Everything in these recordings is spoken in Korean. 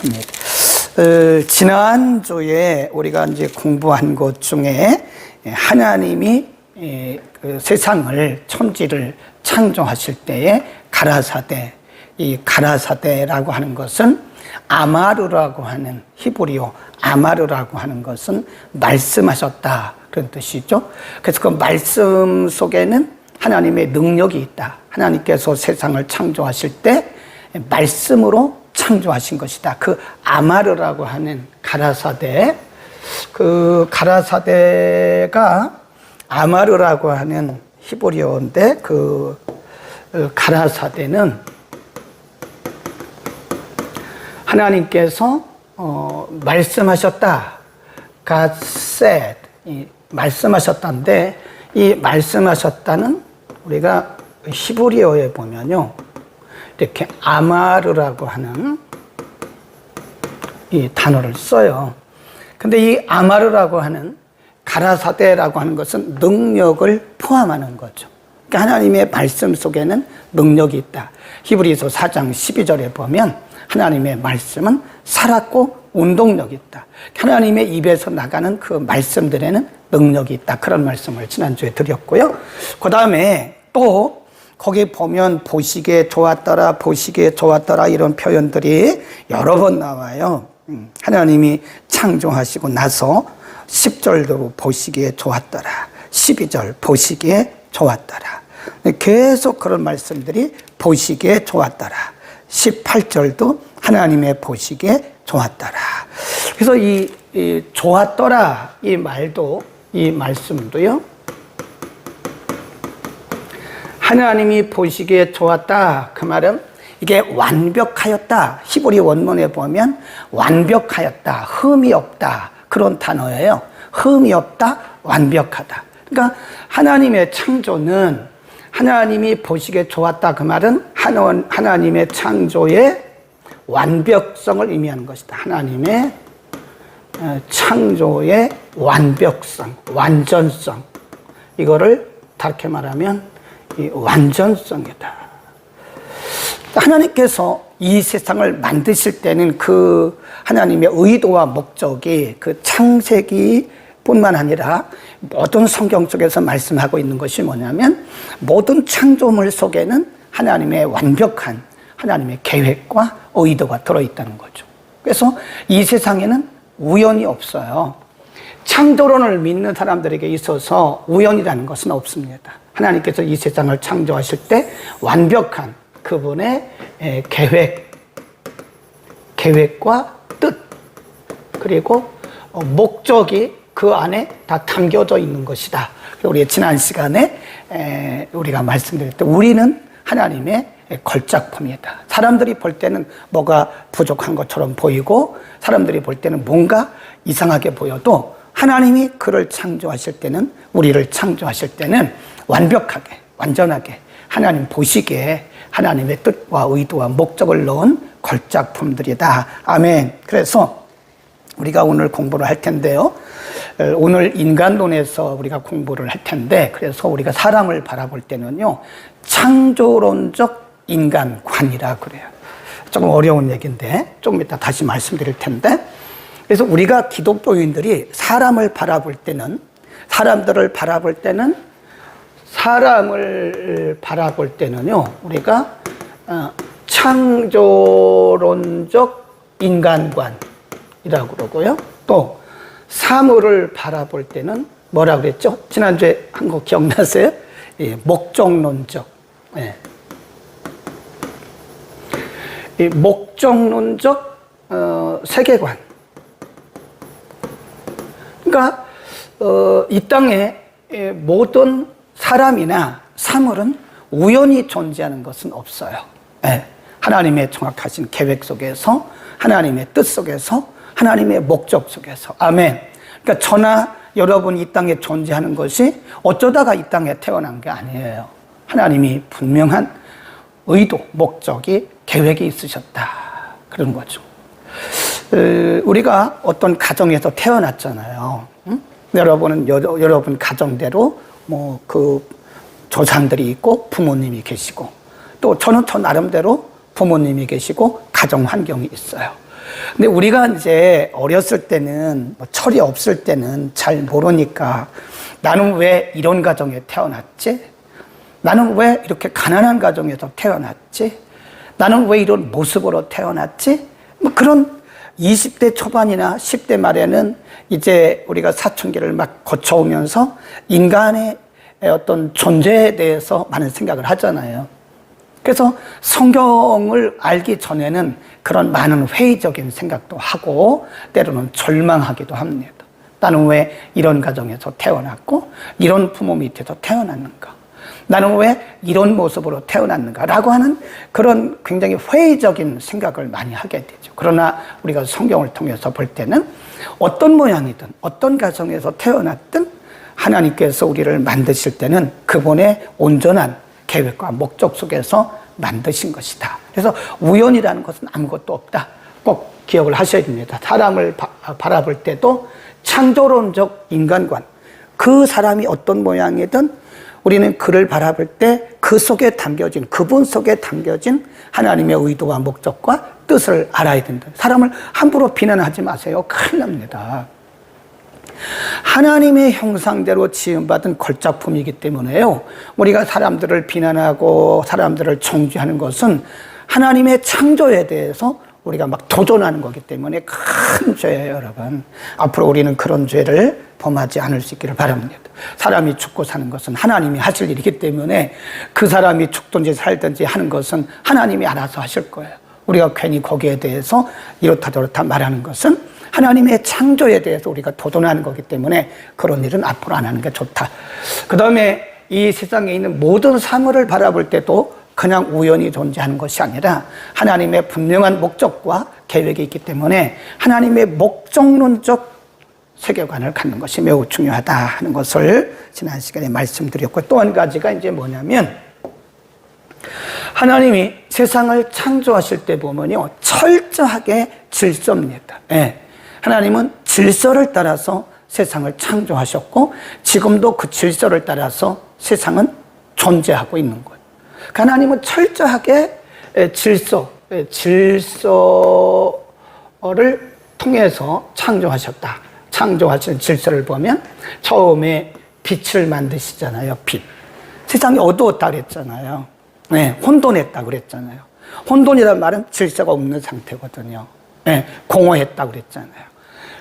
기도하겠습니다. 지난주에 우리가 이제 공부한 것 중에 하나님이 그 세상을, 천지를 창조하실 때에 가라사대, 이 가라사대라고 하는 것은 아마르라고 하는, 히브리어 아마르라고 하는 것은 말씀하셨다, 그런 뜻이죠. 그래서 그 말씀 속에는 하나님의 능력이 있다. 하나님께서 세상을 창조하실 때 말씀으로 창조하신 것이다. 그 아마르라고 하는 가라사대, 그 가라사대가 아마르라고 하는 히브리어인데, 그 가라사대는 하나님께서 말씀하셨다. God said, 말씀하셨다인데, 이 말씀하셨다는 우리가 히브리어에 보면요, 이렇게 아마르라고 하는 이 단어를 써요. 근데 이 아마르라고 하는 가라사대라고 하는 것은 능력을 포함하는 거죠. 그러니까 하나님의 말씀 속에는 능력이 있다. 히브리서 4장 12절에 보면 하나님의 말씀은 살았고 운동력이 있다. 하나님의 입에서 나가는 그 말씀들에는 능력이 있다. 그런 말씀을 지난주에 드렸고요. 그 다음에 또 거기 보면 보시기에 좋았더라, 보시기에 좋았더라, 이런 표현들이 여러 번 나와요. 하나님이 창조하시고 나서 10절도 보시기에 좋았더라, 12절 보시기에 좋았더라. 계속 그런 말씀들이 보시기에 좋았더라. 18절도 하나님의 보시기에 좋았더라. 그래서 이 좋았더라, 이 말도, 이 말씀도요, 하나님이 보시기에 좋았다, 그 말은 이게 완벽하였다. 히브리 원문에 보면 완벽하였다, 흠이 없다, 그런 단어예요. 흠이 없다, 완벽하다. 그러니까 하나님의 창조는 하나님이 보시기에 좋았다, 그 말은 하나님의 창조의 완벽성을 의미하는 것이다. 하나님의 창조의 완벽성, 완전성, 이거를 다르게 말하면 이 완전성이다. 하나님께서 이 세상을 만드실 때는 그 하나님의 의도와 목적이, 그 창세기 뿐만 아니라 모든 성경 속에서 말씀하고 있는 것이 뭐냐면, 모든 창조물 속에는 하나님의 완벽한 하나님의 계획과 의도가 들어있다는 거죠. 그래서 이 세상에는 우연이 없어요. 창조론을 믿는 사람들에게 있어서 우연이라는 것은 없습니다. 하나님께서 이 세상을 창조하실 때 완벽한 그분의 계획과 뜻, 그리고 목적이 그 안에 다 담겨져 있는 것이다. 우리 지난 시간에 우리가 말씀드릴 때, 우리는 하나님의 걸작품이다. 사람들이 볼 때는 뭐가 부족한 것처럼 보이고, 사람들이 볼 때는 뭔가 이상하게 보여도, 하나님이 그를 창조하실 때는, 우리를 창조하실 때는 완벽하게, 완전하게 하나님 보시기에 하나님의 뜻과 의도와 목적을 넣은 걸작품들이다. 아멘. 그래서 우리가 오늘 공부를 할 텐데요, 오늘 인간론에서 우리가 공부를 할 텐데, 그래서 우리가 사람을 바라볼 때는요, 창조론적 인간관이라 그래요. 조금 어려운 얘기인데 조금 이따 다시 말씀드릴 텐데, 그래서 우리가 기독교인들이 사람을 바라볼 때는, 사람들을 바라볼 때는, 사람을 바라볼 때는요, 우리가 창조론적 인간관이라고 그러고요, 또 사물을 바라볼 때는 뭐라고 그랬죠? 지난주에 한 거 기억나세요? 목적론적, 이 목적론적 세계관. 그러니까 이 땅에 모든 사람이나 사물은 우연히 존재하는 것은 없어요. 하나님의 정확하신 계획 속에서, 하나님의 뜻 속에서, 하나님의 목적 속에서. 아멘. 그러니까 저나 여러분이 이 땅에 존재하는 것이 어쩌다가 이 땅에 태어난 게 아니에요. 하나님이 분명한 의도, 목적이, 계획이 있으셨다, 그런 거죠. 우리가 어떤 가정에서 태어났잖아요. 응? 여러분은 여러분 가정대로 뭐 그 조상들이 있고 부모님이 계시고, 또 저는 저 나름대로 부모님이 계시고 가정 환경이 있어요. 근데 우리가 이제 어렸을 때는 뭐 철이 없을 때는 잘 모르니까 나는 왜 이런 가정에 태어났지? 나는 왜 이렇게 가난한 가정에서 태어났지? 나는 왜 이런 모습으로 태어났지? 뭐 그런 20대 초반이나 10대 말에는 이제 우리가 사춘기를 막 거쳐오면서 인간의 어떤 존재에 대해서 많은 생각을 하잖아요. 그래서 성경을 알기 전에는 그런 많은 회의적인 생각도 하고 때로는 절망하기도 합니다. 나는 왜 이런 가정에서 태어났고 이런 부모 밑에서 태어났는가? 나는 왜 이런 모습으로 태어났는가? 라고 하는 그런 굉장히 회의적인 생각을 많이 하게 되죠. 그러나 우리가 성경을 통해서 볼 때는 어떤 모양이든 어떤 가정에서 태어났든 하나님께서 우리를 만드실 때는 그분의 온전한 계획과 목적 속에서 만드신 것이다. 그래서 우연이라는 것은 아무것도 없다. 꼭 기억을 하셔야 됩니다. 사람을 바라볼 때도 창조론적 인간관, 그 사람이 어떤 모양이든 우리는 그를 바라볼 때 그 속에 담겨진, 그분 속에 담겨진 하나님의 의도와 목적과 뜻을 알아야 된다. 사람을 함부로 비난하지 마세요. 큰일 납니다. 하나님의 형상대로 지음받은 걸작품이기 때문에요. 우리가 사람들을 비난하고 사람들을 정죄하는 것은 하나님의 창조에 대해서 우리가 막 도전하는 거기 때문에 큰 죄예요, 여러분. 앞으로 우리는 그런 죄를 범하지 않을 수 있기를 바랍니다. 사람이 죽고 사는 것은 하나님이 하실 일이기 때문에 그 사람이 죽든지 살든지 하는 것은 하나님이 알아서 하실 거예요. 우리가 괜히 거기에 대해서 이렇다 저렇다 말하는 것은 하나님의 창조에 대해서 우리가 도전하는 거기 때문에 그런 일은 앞으로 안 하는 게 좋다. 그 다음에 이 세상에 있는 모든 사물을 바라볼 때도 그냥 우연히 존재하는 것이 아니라 하나님의 분명한 목적과 계획이 있기 때문에 하나님의 목적론적 세계관을 갖는 것이 매우 중요하다 하는 것을 지난 시간에 말씀드렸고, 또 한 가지가 이제 뭐냐면 하나님이 세상을 창조하실 때 보면요, 철저하게 질서입니다. 네. 하나님은 질서를 따라서 세상을 창조하셨고 지금도 그 질서를 따라서 세상은 존재하고 있는 거예요. 하나님은 철저하게 질서를 통해서 창조하셨다. 창조하신 질서를 보면 처음에 빛을 만드시잖아요. 빛. 세상이 어두웠다 그랬잖아요. 네, 혼돈했다 그랬잖아요. 혼돈이란 말은 질서가 없는 상태거든요. 네, 공허했다 그랬잖아요.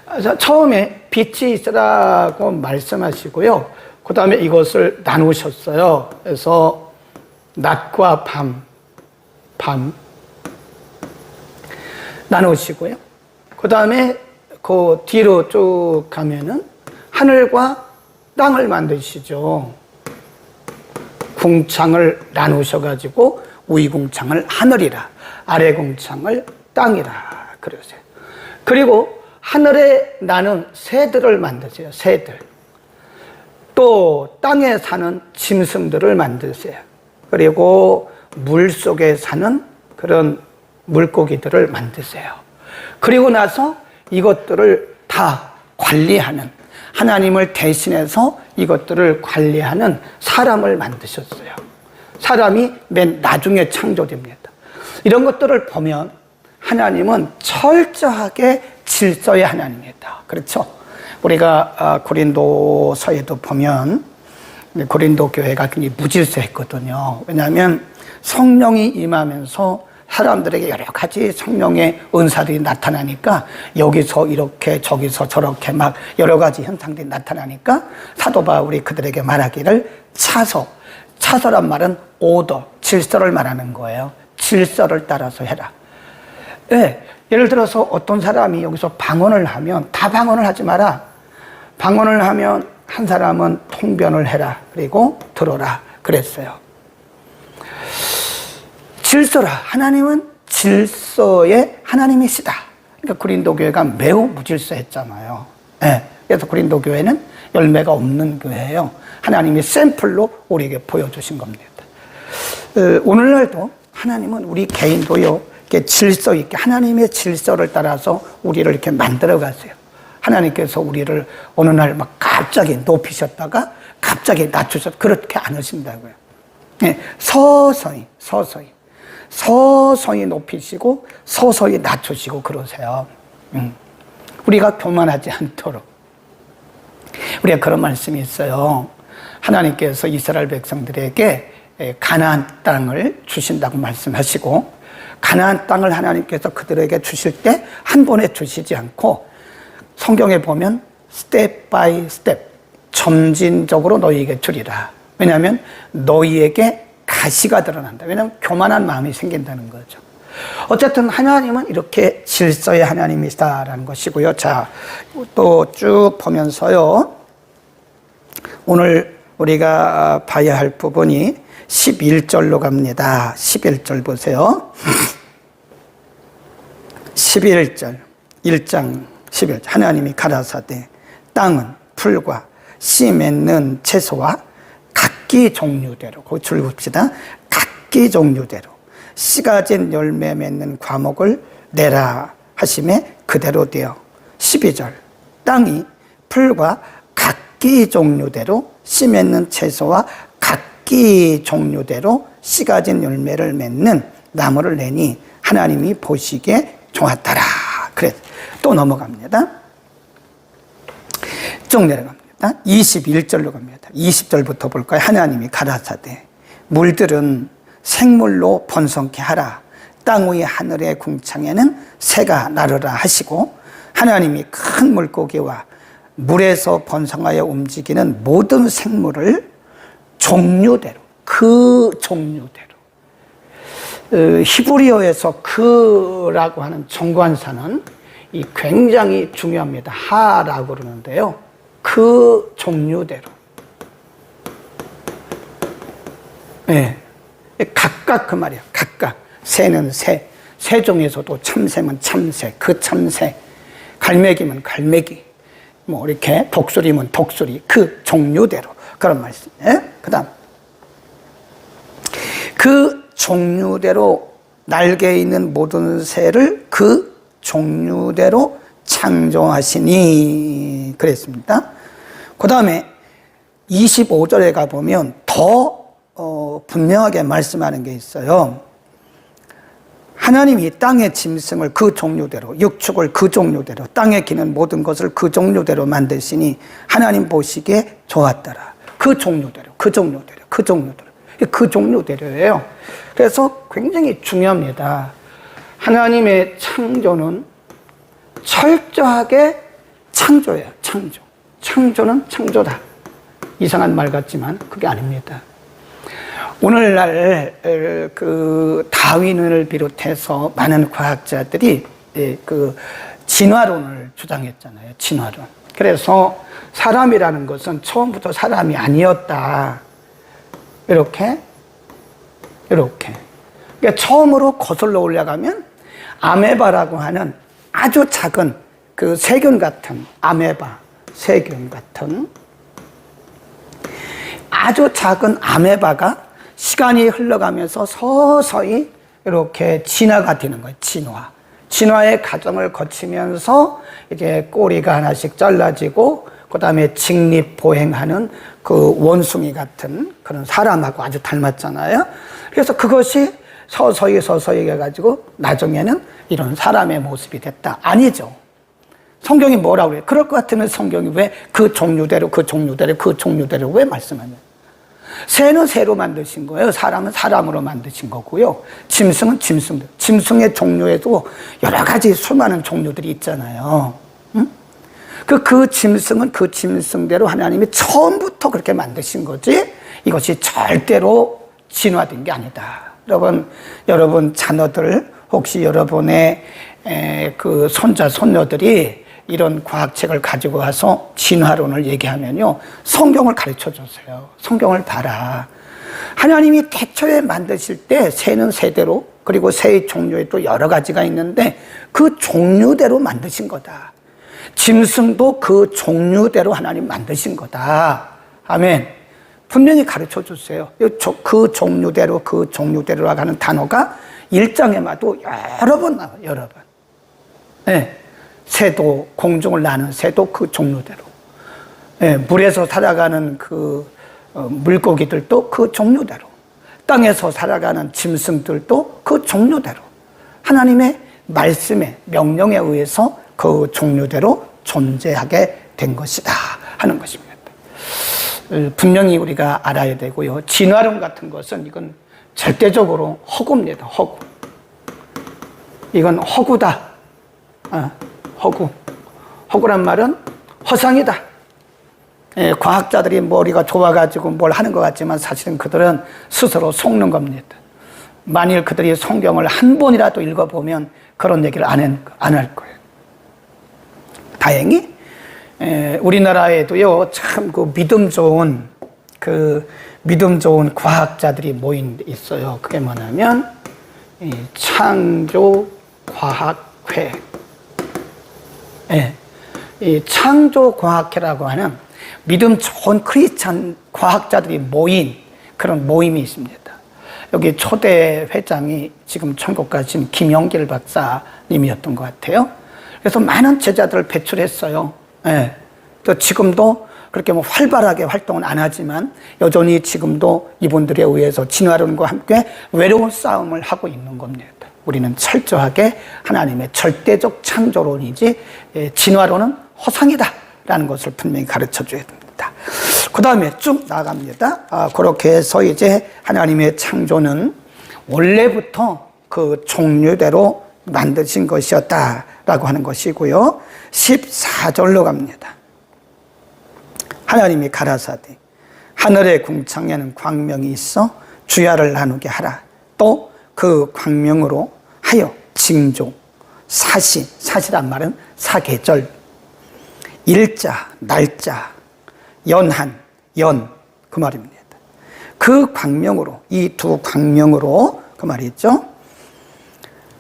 그래서 처음에 빛이 있으라고 말씀하시고요. 그 다음에 이것을 나누셨어요. 그래서 낮과 밤 나누시고요. 그 다음에 그 뒤로 쭉 가면은 하늘과 땅을 만드시죠. 궁창을 나누셔가지고 위 궁창을 하늘이라, 아래 궁창을 땅이라 그러세요. 그리고 하늘에 나는 새들을 만드세요. 새들. 또 땅에 사는 짐승들을 만드세요. 그리고 물 속에 사는 그런 물고기들을 만드세요. 그리고 나서 이것들을 다 관리하는, 하나님을 대신해서 이것들을 관리하는 사람을 만드셨어요. 사람이 맨 나중에 창조됩니다. 이런 것들을 보면 하나님은 철저하게 질서의 하나님이다. 그렇죠? 우리가 고린도서에도 보면 고린도 교회가 굉장히 무질서했거든요. 왜냐하면 성령이 임하면서 사람들에게 여러 가지 성령의 은사들이 나타나니까 여기서 이렇게 저기서 저렇게 막 여러 가지 현상들이 나타나니까 사도 바울이 그들에게 말하기를 차서란 말은 오더, 질서를 말하는 거예요. 질서를 따라서 해라. 네, 예를 들어서 어떤 사람이 여기서 방언을 하면 다 방언을 하지 마라. 방언을 하면 한 사람은 통변을 해라. 그리고 들어라. 그랬어요. 질서라. 하나님은 질서의 하나님이시다. 그러니까 고린도 교회가 매우 무질서했잖아요. 네, 그래서 고린도 교회는 열매가 없는 교회예요. 하나님이 샘플로 우리에게 보여주신 겁니다. 오늘날도 하나님은 우리 개인도요, 이렇게 질서 있게 하나님의 질서를 따라서 우리를 이렇게 만들어 가세요. 하나님께서 우리를 어느 날 막 갑자기 높이셨다가 갑자기 낮추셨다. 그렇게 안 하신다고요. 네, 서서히. 서서히 높이시고 서서히 낮추시고 그러세요. 우리가 교만하지 않도록. 우리가 그런 말씀이 있어요. 하나님께서 이스라엘 백성들에게 가나안 땅을 주신다고 말씀하시고, 가나안 땅을 하나님께서 그들에게 주실 때 한 번에 주시지 않고 성경에 보면 스텝 바이 스텝, 점진적으로 너희에게 주리라. 왜냐하면 너희에게 가시가 드러난다. 왜냐하면 교만한 마음이 생긴다는 거죠. 어쨌든 하나님은 이렇게 질서의 하나님이시다라는 것이고요. 자, 또 쭉 보면서요, 오늘 우리가 봐야 할 부분이 11절로 갑니다. 11절 보세요. 11절, 1장 11절. 하나님이 가라사대 땅은 풀과 씨 맺는 채소와 각기 종류대로, 거기 줄 봅시다. 각기 종류대로 씨가 진 열매 맺는 과목을 내라 하심에 그대로 되어 12절. 땅이 풀과 각기 종류대로 씨 맺는 채소와 각기 종류대로 씨가 진 열매를 맺는 나무를 내니 하나님이 보시기에 좋았더라. 그래, 또 넘어갑니다. 쭉 내려갑니다. 21절로 갑니다. 20절부터 볼까요? 하나님이 가라사대 물들은 생물로 번성케 하라. 땅 위의 하늘의 궁창에는 새가 나르라 하시고, 하나님이 큰 물고기와 물에서 번성하여 움직이는 모든 생물을 종류대로, 그 종류대로. 히브리어에서 그라고 하는 정관사는 이 굉장히 중요합니다. 하라고 그러는데요. 그 종류대로. 네. 각각 그 말이야. 각각. 새는 새. 새 중에서도 참새면 참새. 그 참새. 갈매기면 갈매기. 뭐 이렇게 독수리면 독수리. 그 종류대로. 그런 말씀이에요. 그 다음. 그 종류대로 날개 있는 모든 새를 그 종류대로 창조하시니 그랬습니다. 그 다음에 25절에 가보면 더 분명하게 말씀하는 게 있어요. 하나님이 땅의 짐승을 그 종류대로, 육축을 그 종류대로, 땅에 기는 모든 것을 그 종류대로 만드시니 하나님 보시기에 좋았더라. 그 종류대로, 그 종류대로, 그 종류대로. 그 종류대로예요. 그래서 굉장히 중요합니다. 하나님의 창조는 철저하게 창조예요. 창조. 창조는 창조다. 이상한 말 같지만 그게 아닙니다. 오늘날 그 다윈을 비롯해서 많은 과학자들이 그 진화론을 주장했잖아요. 진화론. 그래서 사람이라는 것은 처음부터 사람이 아니었다. 이렇게. 그러니까 처음으로 거슬러 올라가면 아메바라고 하는 아주 작은 그 세균 같은 아메바, 세균 같은 아주 작은 아메바가 시간이 흘러가면서 서서히 이렇게 진화가 되는 거예요. 진화의 과정을 거치면서 이제 꼬리가 하나씩 잘라지고, 그 다음에 직립보행하는 그 원숭이 같은 그런 사람하고 아주 닮았잖아요. 그래서 그것이 서서히 해가지고 나중에는 이런 사람의 모습이 됐다. 아니죠. 성경이 뭐라고 그래요? 그럴 것 같으면 성경이 왜 그 종류대로 왜 말씀하냐? 새는 새로 만드신 거예요. 사람은 사람으로 만드신 거고요. 짐승은 짐승대로. 짐승의 종류에도 여러 가지 수많은 종류들이 있잖아요. 응? 그 짐승은 그 짐승대로 하나님이 처음부터 그렇게 만드신 거지, 이것이 절대로 진화된 게 아니다. 여러분 자녀들, 혹시 여러분의 그 손자, 손녀들이 이런 과학책을 가지고 와서 진화론을 얘기하면요, 성경을 가르쳐 주세요. 성경을 봐라. 하나님이 태초에 만드실 때 새는 새대로, 그리고 새의 종류에 또 여러 가지가 있는데 그 종류대로 만드신 거다. 짐승도 그 종류대로 하나님 만드신 거다. 아멘. 분명히 가르쳐 주세요. 그 종류대로 하는 단어가 1장에 봐도 여러 번 나와요. 여러 번. 네. 새도, 공중을 나는 새도 그 종류대로. 네. 물에서 살아가는 그 물고기들도 그 종류대로. 땅에서 살아가는 짐승들도 그 종류대로 하나님의 말씀에 명령에 의해서 그 종류대로 존재하게 된 것이다 하는 것입니다. 분명히 우리가 알아야 되고요. 진화론 같은 것은 이건 절대적으로 허구입니다. 허구. 이건 허구다. 허구. 허구란 말은 허상이다. 과학자들이 머리가 좋아가지고 뭘 하는 것 같지만 사실은 그들은 스스로 속는 겁니다. 만일 그들이 성경을 한 번이라도 읽어보면 그런 얘기를 안 할 거예요. 다행히 우리나라에도요 참 그 믿음 좋은 과학자들이 모인 데 있어요. 그게 뭐냐면 이 창조과학회. 이 창조과학회라고 하는 믿음 좋은 크리스찬 과학자들이 모인 그런 모임이 있습니다. 여기 초대 회장이 지금 천국 가신 김영길 박사님이었던 것 같아요. 그래서 많은 제자들을 배출했어요. 또 지금도 그렇게 뭐 활발하게 활동은 안 하지만 여전히 지금도 이분들에 의해서 진화론과 함께 외로운 싸움을 하고 있는 겁니다. 우리는 철저하게 하나님의 절대적 창조론이지 진화론은 허상이다라는 것을 분명히 가르쳐 줘야 됩니다. 그 다음에 쭉 나아갑니다. 그렇게 해서 이제 하나님의 창조는 원래부터 그 종류대로 만드신 것이었다라고 하는 것이고요. 14절로 갑니다. 하나님이 가라사대 하늘의 궁창에는 광명이 있어 주야를 나누게 하라. 또 그 광명으로 하여 징조, 사시란 말은 사계절, 일자, 날짜, 연한, 연 그 말입니다. 그 광명으로 이 두 광명으로 그 말이죠.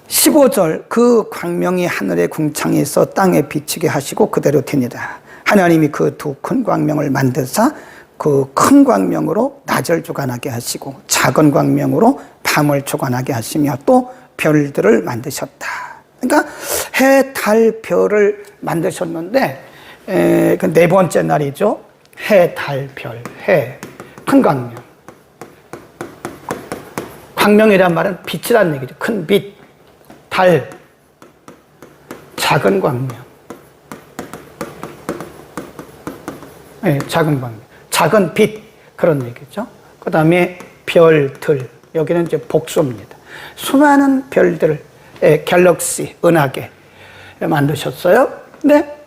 15절 그 광명이 하늘의 궁창에 있어 땅에 비치게 하시고 그대로 되니라. 하나님이 그 두 큰 광명을 만드사 그 큰 광명으로 낮을 주관하게 하시고 작은 광명으로 밤을 주관하게 하시며 또 별들을 만드셨다. 그러니까 해, 달, 별을 만드셨는데 그 네 번째 날이죠. 해, 달, 별, 해, 큰 광명. 광명이란 말은 빛이라는 얘기죠. 큰 빛, 달, 작은 광명. 작은 광명, 작은 빛 그런 얘기죠. 그 다음에 별들, 여기는 이제 복수입니다. 수많은 별들, 갤럭시, 은하계 만드셨어요. 근데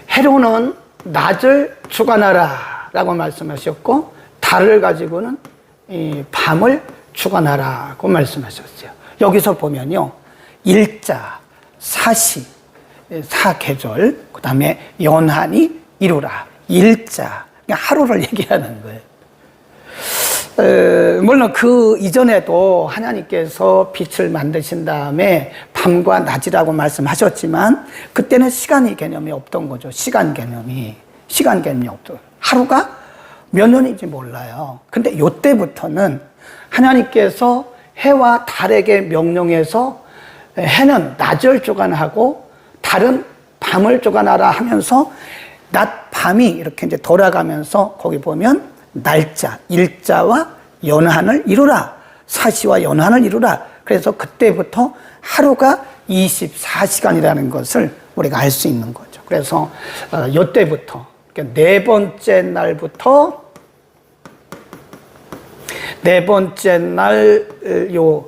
해로는 낮을 주관하라 라고 말씀하셨고 달을 가지고는 이 밤을 주관하라고 말씀하셨어요. 여기서 보면요, 일자, 사시, 사계절, 그 다음에 연한이 이루라. 일자, 그러니까 하루를 얘기하는 거예요. 물론 그 이전에도 하나님께서 빛을 만드신 다음에 밤과 낮이라고 말씀하셨지만 그때는 시간의 개념이 없던 거죠. 시간 개념이 없던. 하루가 몇 년인지 몰라요. 근데 이때부터는 하나님께서 해와 달에게 명령해서 해는 낮을 주관하고 달은 밤을 주관하라 하면서 낮, 밤이 이렇게 이제 돌아가면서 거기 보면 날짜, 일자와 연한을 이루라. 사시와 연한을 이루라. 그래서 그때부터 하루가 24시간이라는 것을 우리가 알 수 있는 거죠. 그래서 이때부터 네 번째 날부터 네 번째 날 요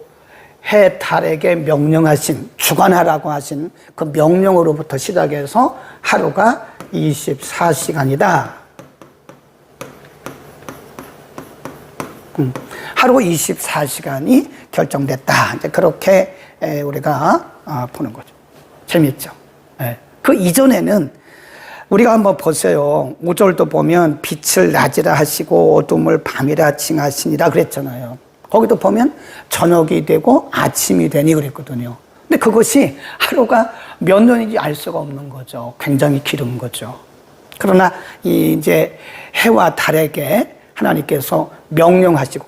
해, 달에게 명령하신, 주관하라고 하신 그 명령으로부터 시작해서 하루가 24시간이다. 하루 24시간이 결정됐다. 이제 그렇게 우리가 보는 거죠. 재밌죠? 그 이전에는 우리가 한번 보세요. 5절도 보면 빛을 낮이라 하시고 어둠을 밤이라 칭하시니라 그랬잖아요. 거기도 보면 저녁이 되고 아침이 되니 그랬거든요. 근데 그것이 하루가 몇 년인지 알 수가 없는 거죠. 굉장히 길은 거죠. 그러나 이제 해와 달에게 하나님께서 명령하시고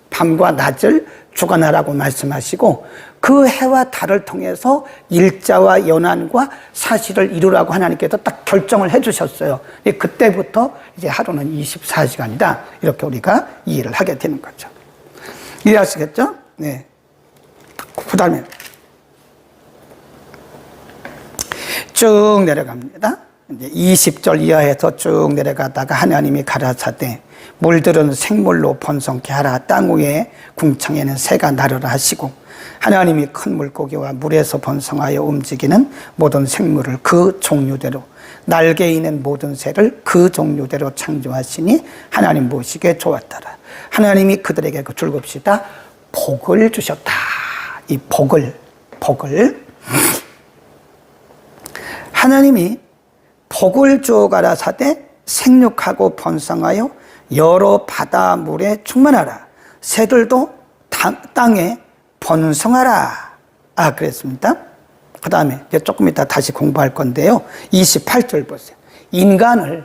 밤과 낮을 주관하라고 말씀하시고 그 해와 달을 통해서 일자와 연한과 사시를 이루라고 하나님께서 딱 결정을 해주셨어요. 그때부터 이제 하루는 24시간이다. 이렇게 우리가 이해를 하게 되는 거죠. 이해하시겠죠? 네. 그 다음에 쭉 내려갑니다. 이제 20절 이하에서 쭉 내려가다가 하나님이 가라사대 물들은 생물로 번성케 하라. 땅 위에 궁창에는 새가 나르라 하시고 하나님이 큰 물고기와 물에서 번성하여 움직이는 모든 생물을 그 종류대로 날개 있는 모든 새를 그 종류대로 창조하시니 하나님 보시기에 좋았더라. 하나님이 그들에게 그 줄곱시다 복을 주셨다. 이 복을 하나님이 복을 주어 가라사대 생육하고 번성하여 여러 바다물에 충만하라. 새들도 땅에 번성하라. 그랬습니다. 그 다음에 이제 조금 이따 다시 공부할 건데요. 28절 보세요. 인간을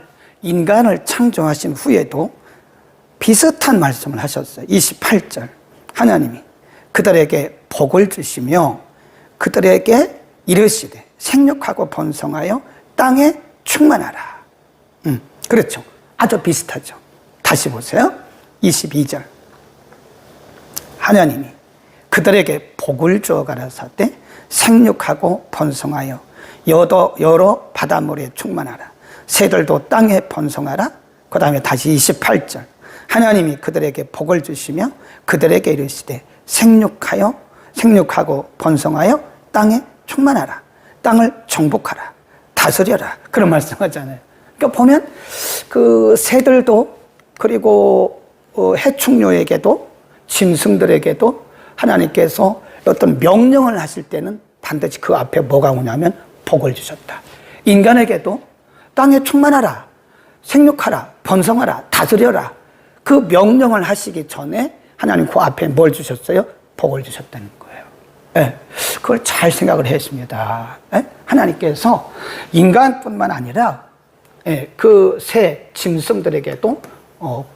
창조하신 후에도 비슷한 말씀을 하셨어요. 28절. 하나님이 그들에게 복을 주시며 그들에게 이르시되 생육하고 번성하여 땅에 충만하라. 그렇죠. 아주 비슷하죠. 다시 보세요. 22절. 하나님이 그들에게 복을 주어 가라사대 생육하고 번성하여 여러 바닷물에 충만하라. 새들도 땅에 번성하라. 그 다음에 다시 28절. 하나님이 그들에게 복을 주시며 그들에게 이르시되 생육하고 번성하여 땅에 충만하라. 땅을 정복하라. 다스려라. 그런 말씀하잖아요. 그러니까 보면 그 새들도 그리고 해충류에게도 짐승들에게도 하나님께서 어떤 명령을 하실 때는 반드시 그 앞에 뭐가 오냐면 복을 주셨다. 인간에게도 땅에 충만하라, 생육하라, 번성하라, 다스려라. 그 명령을 하시기 전에 하나님 그 앞에 뭘 주셨어요? 복을 주셨다는 거예요. 네, 그걸 잘 생각을 했습니다. 네? 하나님께서 인간뿐만 아니라 그 새 짐승들에게도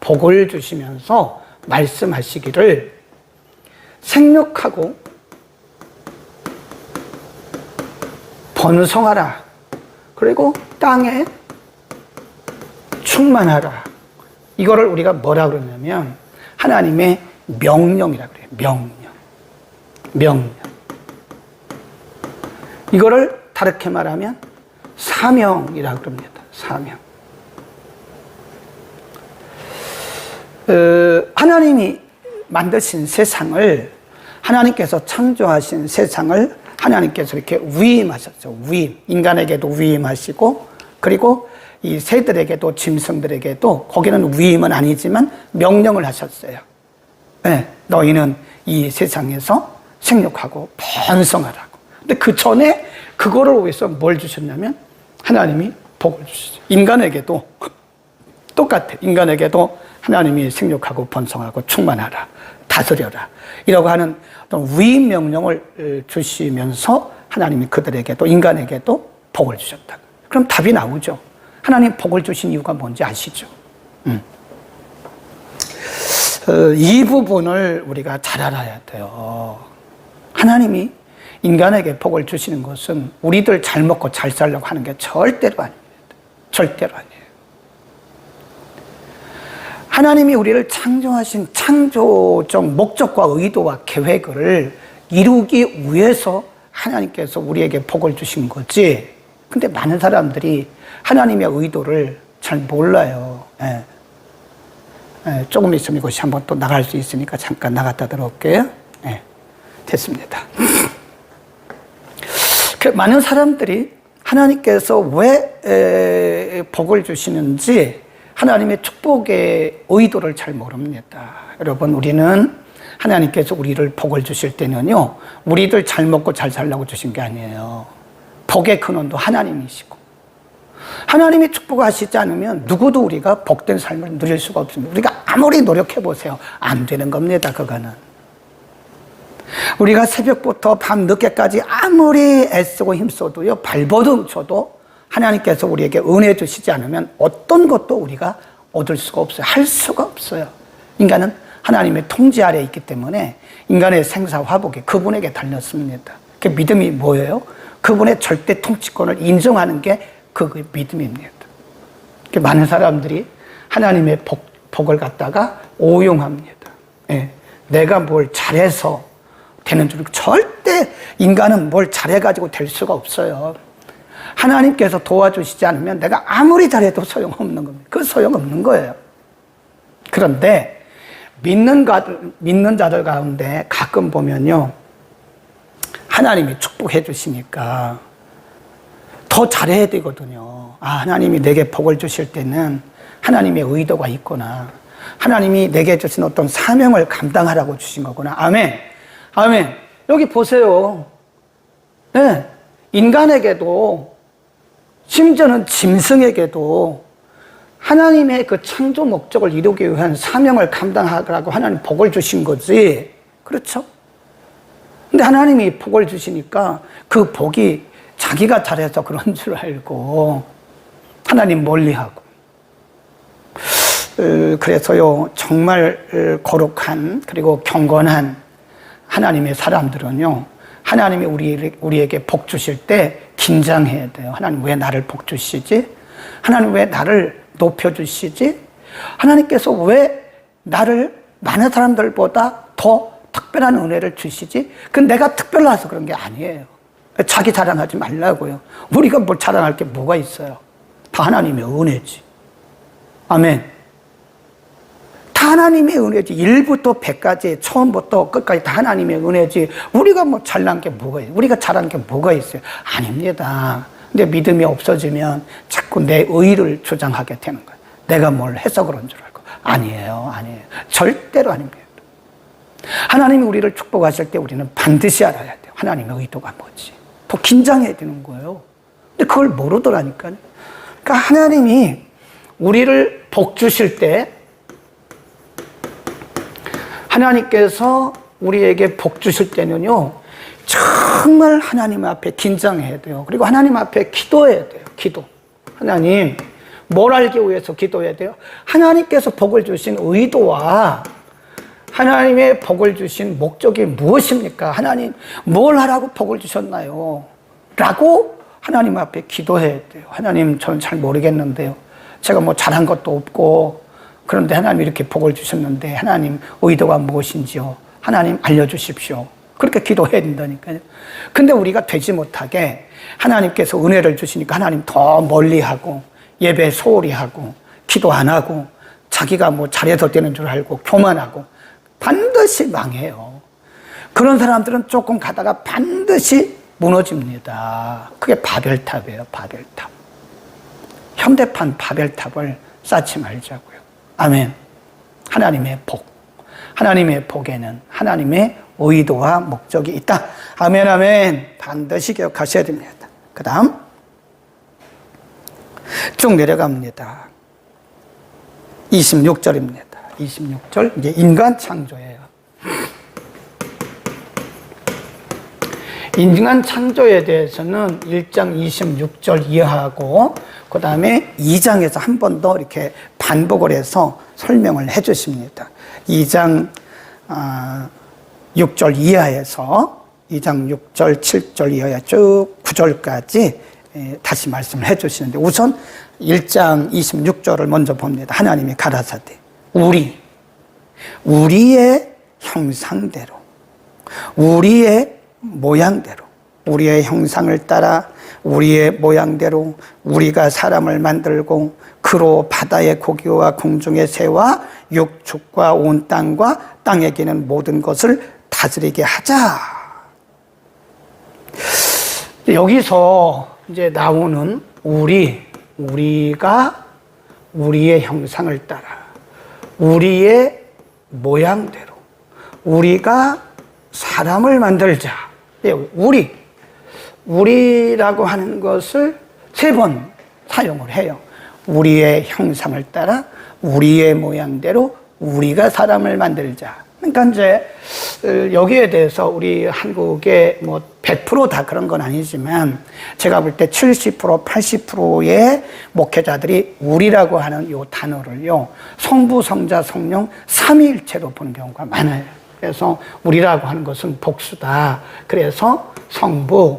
복을 주시면서 말씀하시기를 생육하고 번성하라. 그리고 땅에 충만하라. 이거를 우리가 뭐라 그러냐면 하나님의 명령이라 그래요. 명령. 이거를 다르게 말하면 사명이라 그럽니다. 사명. 하나님이 만드신 세상을, 하나님께서 창조하신 세상을 하나님께서 이렇게 위임하셨죠. 위임. 인간에게도 위임하시고, 그리고 이 새들에게도 짐승들에게도, 거기는 위임은 아니지만 명령을 하셨어요. 네, 너희는 이 세상에서 생육하고 번성하라고. 근데 그 전에 그거를 위해서 뭘 주셨냐면 하나님이 복을 주셨어요. 인간에게도 똑같아. 인간에게도 하나님이 생육하고 번성하고 충만하라, 다스려라, 이라고 하는 어떤 위임 명령을 주시면서 하나님이 그들에게도, 인간에게도 복을 주셨다. 그럼 답이 나오죠. 하나님 복을 주신 이유가 뭔지 아시죠? 이 부분을 우리가 잘 알아야 돼요. 하나님이 인간에게 복을 주시는 것은 우리들 잘 먹고 잘 살려고 하는 게 절대로 아닙니다. 절대로 아니에요. 하나님이 우리를 창조하신 창조적 목적과 의도와 계획을 이루기 위해서 하나님께서 우리에게 복을 주신 거지. 근데 많은 사람들이 하나님의 의도를 잘 몰라요. 조금 있으면 이것이 한번 또 나갈 수 있으니까 잠깐 나갔다 들어올게요. 됐습니다. 많은 사람들이 하나님께서 왜 복을 주시는지, 하나님의 축복의 의도를 잘 모릅니다. 여러분, 우리는 하나님께서 우리를 복을 주실 때는요, 우리들 잘 먹고 잘 살라고 주신 게 아니에요. 복의 근원도 하나님이시고, 하나님이 축복하시지 않으면 누구도 우리가 복된 삶을 누릴 수가 없습니다. 우리가 아무리 노력해보세요. 안 되는 겁니다, 그거는. 우리가 새벽부터 밤 늦게까지 아무리 애쓰고 힘써도요, 발버둥 쳐도 하나님께서 우리에게 은혜 주시지 않으면 어떤 것도 우리가 얻을 수가 없어요. 할 수가 없어요. 인간은 하나님의 통제 아래에 있기 때문에 인간의 생사화복이 그분에게 달렸습니다. 그 믿음이 뭐예요? 그분의 절대 통치권을 인정하는 게 그 믿음입니다. 많은 사람들이 하나님의 복을 갖다가 오용합니다. 내가 뭘 잘해서 되는 줄, 절대 인간은 뭘 잘해가지고 될 수가 없어요. 하나님께서 도와주시지 않으면 내가 아무리 잘해도 소용없는 겁니다. 그 소용없는 거예요. 그런데 믿는 자들 가운데 가끔 보면요, 하나님이 축복해 주시니까 더 잘해야 되거든요. 아, 하나님이 내게 복을 주실 때는 하나님의 의도가 있구나. 하나님이 내게 주신 어떤 사명을 감당하라고 주신 거구나. 아멘. 아멘. 여기 보세요. 네. 인간에게도, 심지어는 짐승에게도 하나님의 그 창조 목적을 이루기 위한 사명을 감당하라고 하나님 복을 주신 거지. 그렇죠? 근데 하나님이 복을 주시니까 그 복이 자기가 잘해서 그런 줄 알고 하나님 멀리하고. 그래서요, 정말 거룩한 그리고 경건한 하나님의 사람들은요, 하나님이 우리에게 복 주실 때 긴장해야 돼요. 하나님 왜 나를 복 주시지? 하나님 왜 나를 높여주시지? 하나님께서 왜 나를 많은 사람들보다 더 특별한 은혜를 주시지? 그건 내가 특별해서 그런 게 아니에요. 자기 자랑하지 말라고요. 우리가 뭘 자랑할 게 뭐가 있어요? 다 하나님의 은혜지. 아멘. 다 하나님의 은혜지. 1부터 100까지, 처음부터 끝까지 다 하나님의 은혜지. 우리가 뭐 잘난 게 뭐가 있어요? 우리가 잘한 게 뭐가 있어요? 아닙니다. 근데 믿음이 없어지면 자꾸 내 의를 주장하게 되는 거예요. 내가 뭘 해서 그런 줄 알고. 아니에요. 아니에요. 절대로 아닙니다. 하나님이 우리를 축복하실 때 우리는 반드시 알아야 돼요. 하나님의 의도가 뭐지. 더 긴장해야 되는 거예요. 근데 그걸 모르더라니까요. 그러니까 하나님이 우리를 복 주실 때, 하나님께서 우리에게 복 주실 때는요, 정말 하나님 앞에 긴장해야 돼요. 그리고 하나님 앞에 기도해야 돼요. 기도. 하나님, 뭘 알기 위해서 기도해야 돼요? 하나님께서 복을 주신 의도와 하나님의 복을 주신 목적이 무엇입니까? 하나님, 뭘 하라고 복을 주셨나요? 라고 하나님 앞에 기도해야 돼요. 하나님, 저는 잘 모르겠는데요. 제가 뭐 잘한 것도 없고, 그런데 하나님 이렇게 복을 주셨는데 하나님 의도가 무엇인지요? 하나님 알려주십시오. 그렇게 기도해야 된다니까요. 근데 우리가 되지 못하게 하나님께서 은혜를 주시니까 하나님 더 멀리하고, 예배 소홀히 하고, 기도 안 하고, 자기가 뭐 잘해서 되는 줄 알고 교만하고, 반드시 망해요. 그런 사람들은 조금 가다가 반드시 무너집니다. 그게 바벨탑이에요. 바벨탑. 현대판 바벨탑을 쌓지 말자고요. 아멘. 하나님의 복. 하나님의 복에는 하나님의 의도와 목적이 있다. 아멘, 아멘. 반드시 기억하셔야 됩니다. 그 다음 쭉 내려갑니다. 26절입니다. 26절, 이제 인간 창조예요. 인간 창조에 대해서는 1장 26절 이해하고, 그 다음에 2장에서 한 번 더 이렇게 반복을 해서 설명을 해 주십니다. 2장 6절 이하에서 2장 6절, 7절 이하에 쭉 9절까지 다시 말씀을 해 주시는데, 우선 1장 26절을 먼저 봅니다. 하나님이 가라사대 우리의 형상대로, 우리의 모양대로, 우리의 형상을 따라 우리의 모양대로 우리가 사람을 만들고 그로 바다의 고기와 공중의 새와 육축과 온 땅과 땅에 기는 모든 것을 다스리게 하자. 여기서 이제 나오는 우리가 우리의 형상을 따라 우리의 모양대로 우리가 사람을 만들자. 우리라고 하는 것을 3번 사용을 해요. 우리의 형상을 따라 우리의 모양대로 우리가 사람을 만들자. 그러니까 이제 여기에 대해서 우리 한국의 뭐 100% 다 그런 건 아니지만 제가 볼 때 70%, 80%의 목회자들이 우리라고 하는 이 단어를요, 성부, 성자, 성령 삼위일체로 보는 경우가 많아요. 그래서 우리라고 하는 것은 복수다. 그래서 성부,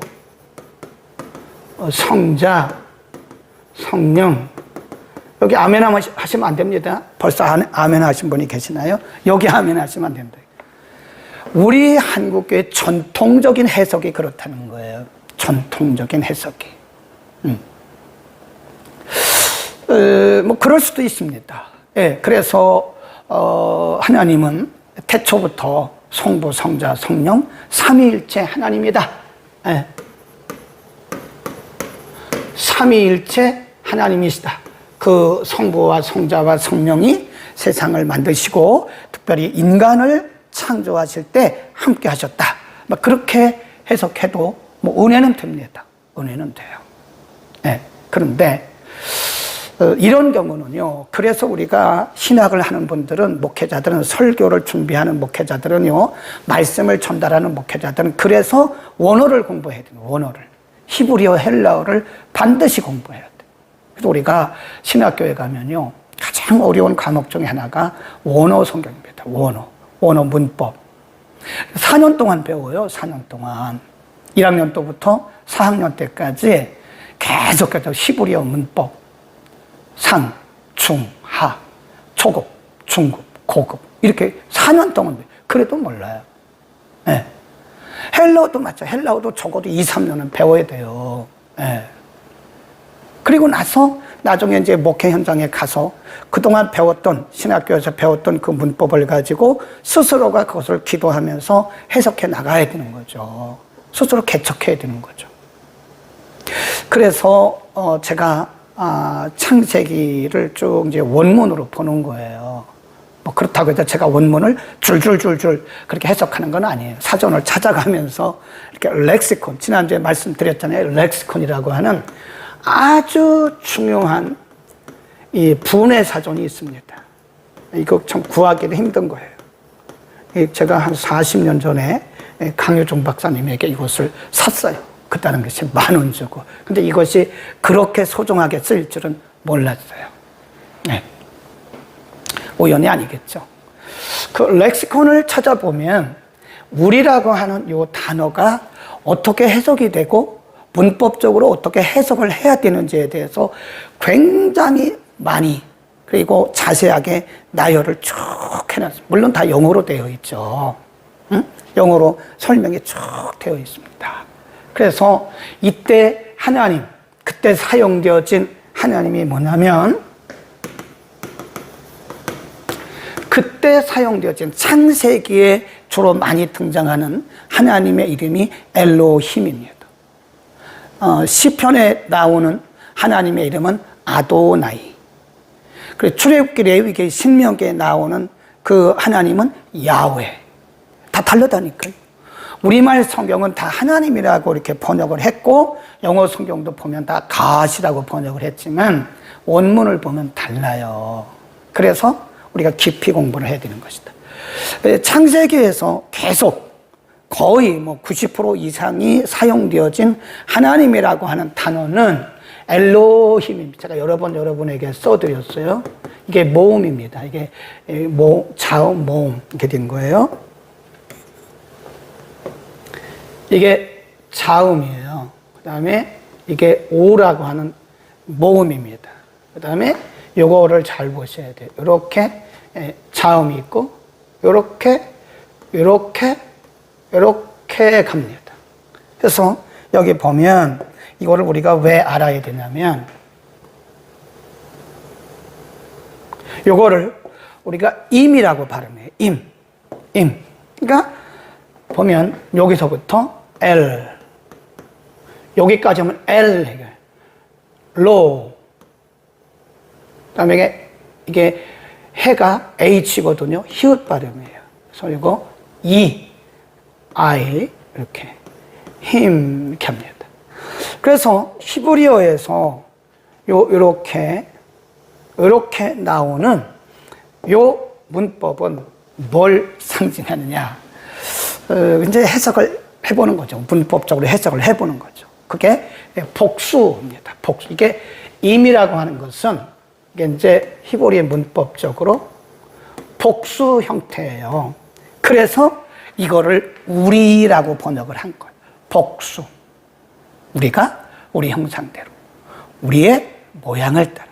성자, 성령. 여기 아멘 하시면 안 됩니다. 벌써 아멘 하신 분이 계시나요? 여기 아멘 하시면 안 된다. 우리 한국의 전통적인 해석이 그렇다는 거예요. 전통적인 해석이. 뭐 그럴 수도 있습니다. 예, 그래서 하나님은 태초부터 성부, 성자, 성령 삼위일체 하나님이다. 예. 삼위일체 하나님이시다. 그 성부와 성자와 성령이 세상을 만드시고 특별히 인간을 창조하실 때 함께 하셨다. 뭐 그렇게 해석해도 뭐 은혜는 됩니다. 은혜는 돼요. 네. 그런데 이런 경우는요, 그래서 우리가 신학을 하는 분들은, 목회자들은, 설교를 준비하는 목회자들은요, 말씀을 전달하는 목회자들은 그래서 원어를 공부해야 돼요. 원어를. 히브리어, 헬라어를 반드시 공부해야 돼요. 그래서 우리가 신학교에 가면요, 가장 어려운 과목 중에 하나가 원어 성경입니다. 원어 문법. 4년 동안 배워요. 4년 동안. 1학년 때부터 4학년 때까지 계속해서 히브리어 문법, 상, 중, 하, 초급, 중급, 고급 이렇게 4년 동안 배워요. 그래도 몰라요. 네. 헬라어도 맞죠. 헬라어도 적어도 2, 3년은 배워야 돼요. 네. 그리고 나서 나중에 이제 목회 현장에 가서 그동안 배웠던, 신학교에서 배웠던 그 문법을 가지고 스스로가 그것을 기도하면서 해석해 나가야 되는 거죠. 스스로 개척해야 되는 거죠. 그래서 제가 창세기를 쭉 이제 원문으로 보는 거예요. 뭐 그렇다고 해서 제가 원문을 줄줄줄줄 그렇게 해석하는 건 아니에요. 사전을 찾아가면서 이렇게 렉시콘, 지난주에 말씀드렸잖아요. 렉시콘이라고 하는 아주 중요한 이 분해 사전이 있습니다. 이거 참 구하기도 힘든 거예요. 제가 한 40년 전에 강효종 박사님에게 이것을 샀어요. 그다는 것이 10,000원 주고. 근데 이것이 그렇게 소중하게 쓰일 줄은 몰랐어요. 네. 우연이 아니겠죠. 그 렉시콘을 찾아보면 우리라고 하는 이 단어가 어떻게 해석이 되고 문법적으로 어떻게 해석을 해야 되는지에 대해서 굉장히 많이 그리고 자세하게 나열을 쭉 해놨습니다. 물론 다 영어로 되어 있죠. 응? 영어로 설명이 쭉 되어 있습니다. 그래서 이때 하나님, 그때 사용되어진 하나님이 뭐냐면 그때 사용되어진 창세기에 주로 많이 등장하는 하나님의 이름이 엘로힘입니다. 시편에 나오는 하나님의 이름은 아도나이. 그리고 출애굽기, 레위기, 신명기에 나오는 그 하나님은 야훼. 다 다르다니까요. 우리말 성경은 다 하나님이라고 이렇게 번역을 했고 영어 성경도 보면 다 갓이라고 번역을 했지만 원문을 보면 달라요. 그래서 우리가 깊이 공부를 해야 되는 것이다. 창세기에서 계속 거의 뭐 90% 이상이 사용되어진 하나님이라고 하는 단어는 엘로힘입니다. 제가 여러 번 여러분에게 써드렸어요. 이게 모음입니다. 이게 자음, 모음 이렇게 된 거예요. 이게 자음이에요. 그 다음에 이게 오라고 하는 모음입니다. 그 다음에 요거를 잘 보셔야 돼요. 이렇게 자음이 있고 이렇게 갑니다. 그래서 여기 보면 이거를 우리가 왜 알아야 되냐면 요거를 우리가 임이라고 발음해요. 임. 그러니까 보면 여기서부터 L 여기까지 하면 L 로 그다음에 이게 해가 H거든요. 히읗 발음이에요. 그래서 이거 I 이렇게 힘 이렇게 합니다. 그래서 히브리어에서 요렇게 나오는 요 문법은 뭘 상징하느냐? 이제 해석을 해보는 거죠. 문법적으로 해석을 해보는 거죠. 그게 복수입니다. 복수. 이게 임이라고 하는 것은 이게 이제 히브리의 문법적으로 복수 형태예요. 그래서 이거를 우리라고 번역을 한 거예요. 복수. 우리가 우리 형상대로, 우리의 모양을 따라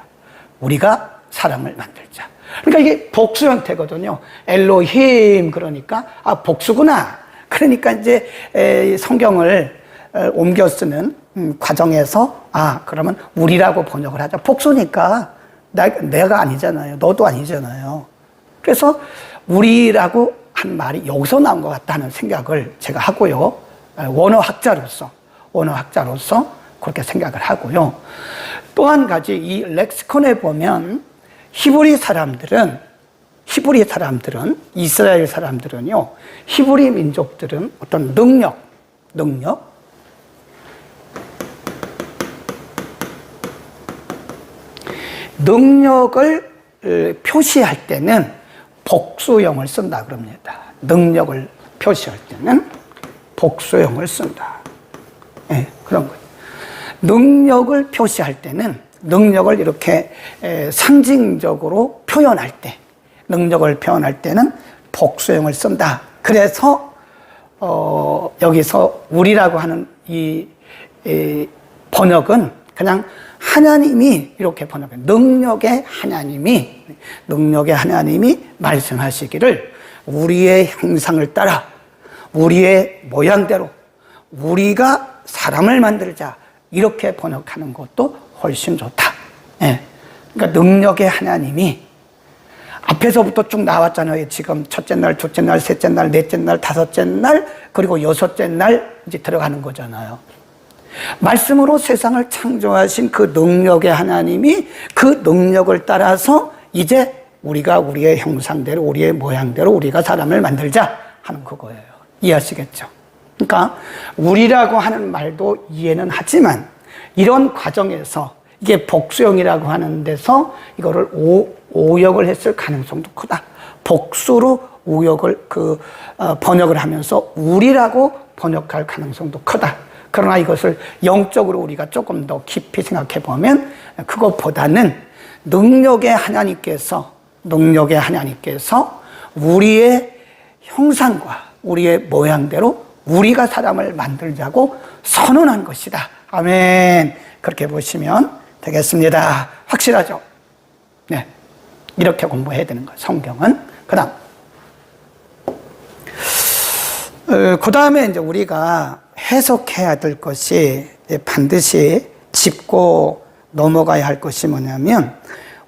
우리가 사람을 만들자. 그러니까 이게 복수 형태거든요. 엘로힘 그러니까 복수구나. 그러니까 이제 성경을 옮겨 쓰는 과정에서 그러면 우리라고 번역을 하자. 복수니까 내가 아니잖아요. 너도 아니잖아요. 그래서 우리라고 한 말이 여기서 나온 것 같다는 생각을 제가 하고요. 원어학자로서 그렇게 생각을 하고요. 또 한 가지 이 렉시콘에 보면 히브리 사람들은 이스라엘 사람들은요, 히브리 민족들은 어떤 능력을 표시할 때는 복수형을 쓴다 그럽니다. 능력을 표시할 때는 복수형을 쓴다. 네, 그런 거예요. 능력을 표시할 때는 능력을 이렇게 상징적으로 표현할 때는 복수형을 쓴다. 그래서 여기서 우리라고 하는 이 번역은 그냥 하나님이 이렇게 번역해. 능력의 하나님이 말씀하시기를 우리의 형상을 따라 우리의 모양대로 우리가 사람을 만들자. 이렇게 번역하는 것도 훨씬 좋다. 예. 그러니까 능력의 하나님이 앞에서부터 쭉 나왔잖아요. 지금 첫째 날, 둘째 날, 셋째 날, 넷째 날, 다섯째 날, 그리고 여섯째 날 이제 들어가는 거잖아요. 말씀으로 세상을 창조하신 그 능력의 하나님이 그 능력을 따라서 이제 우리가 우리의 형상대로, 우리의 모양대로 우리가 사람을 만들자 하는 그거예요. 이해하시겠죠? 그러니까 우리라고 하는 말도 이해는 하지만 이런 과정에서 이게 복수형이라고 하는 데서 이거를 오역을 했을 가능성도 크다. 복수로 오역을 번역을 하면서 우리라고 번역할 가능성도 크다. 그러나 이것을 영적으로 우리가 조금 더 깊이 생각해 보면 그것보다는 능력의 하나님께서 우리의 형상과 우리의 모양대로 우리가 사람을 만들자고 선언한 것이다. 아멘. 그렇게 보시면 되겠습니다. 확실하죠? 네. 이렇게 공부해야 되는 거예요. 성경은. 그 다음에 이제 우리가 해석해야 될 것이 반드시 짚고 넘어가야 할 것이 뭐냐면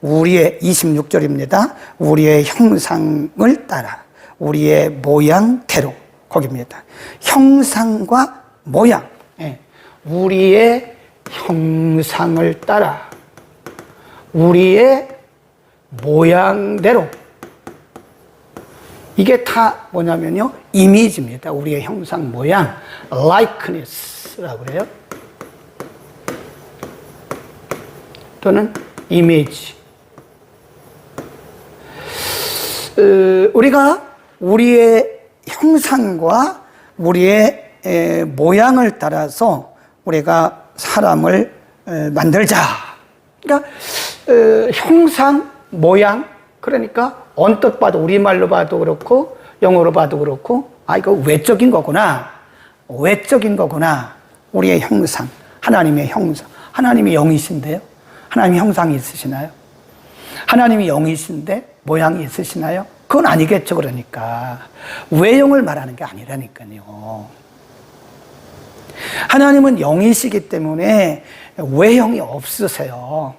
우리의 26절입니다. 우리의 형상을 따라 우리의 모양대로 거기입니다. 형상과 모양. 우리의 형상을 따라 우리의 모양대로. 이게 다 뭐냐면요, 이미지입니다. 우리의 형상, 모양, likeness라고 그래요. 또는 이미지. 우리가 우리의 형상과 우리의 모양을 따라서 우리가 사람을 만들자. 그러니까 형상, 모양, 그러니까 언뜻 봐도 우리말로 봐도 그렇고 영어로 봐도 그렇고 이거 외적인 거구나. 우리의 형상, 하나님의 형상. 하나님이 영이신데요. 하나님이 형상이 있으시나요? 하나님이 영이신데 모양이 있으시나요? 그건 아니겠죠. 그러니까 외형을 말하는 게 아니라니까요. 하나님은 영이시기 때문에 외형이 없으세요.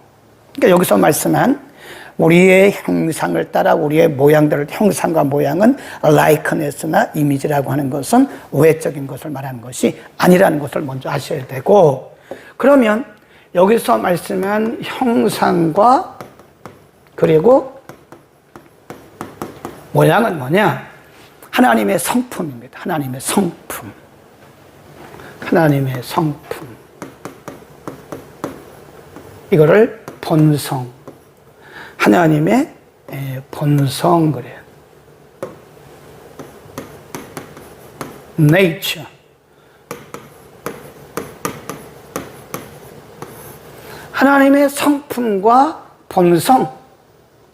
그러니까 여기서 말씀한 우리의 형상을 따라 우리의 모양대로, 형상과 모양은 likeness나 이미지라고 하는 것은 외적인 것을 말하는 것이 아니라는 것을 먼저 아셔야 되고, 그러면 여기서 말씀한 형상과 그리고 모양은 뭐냐? 하나님의 성품입니다. 하나님의 성품. 이거를 본성. 하나님의 본성 그래요. nature. 하나님의 성품과 본성,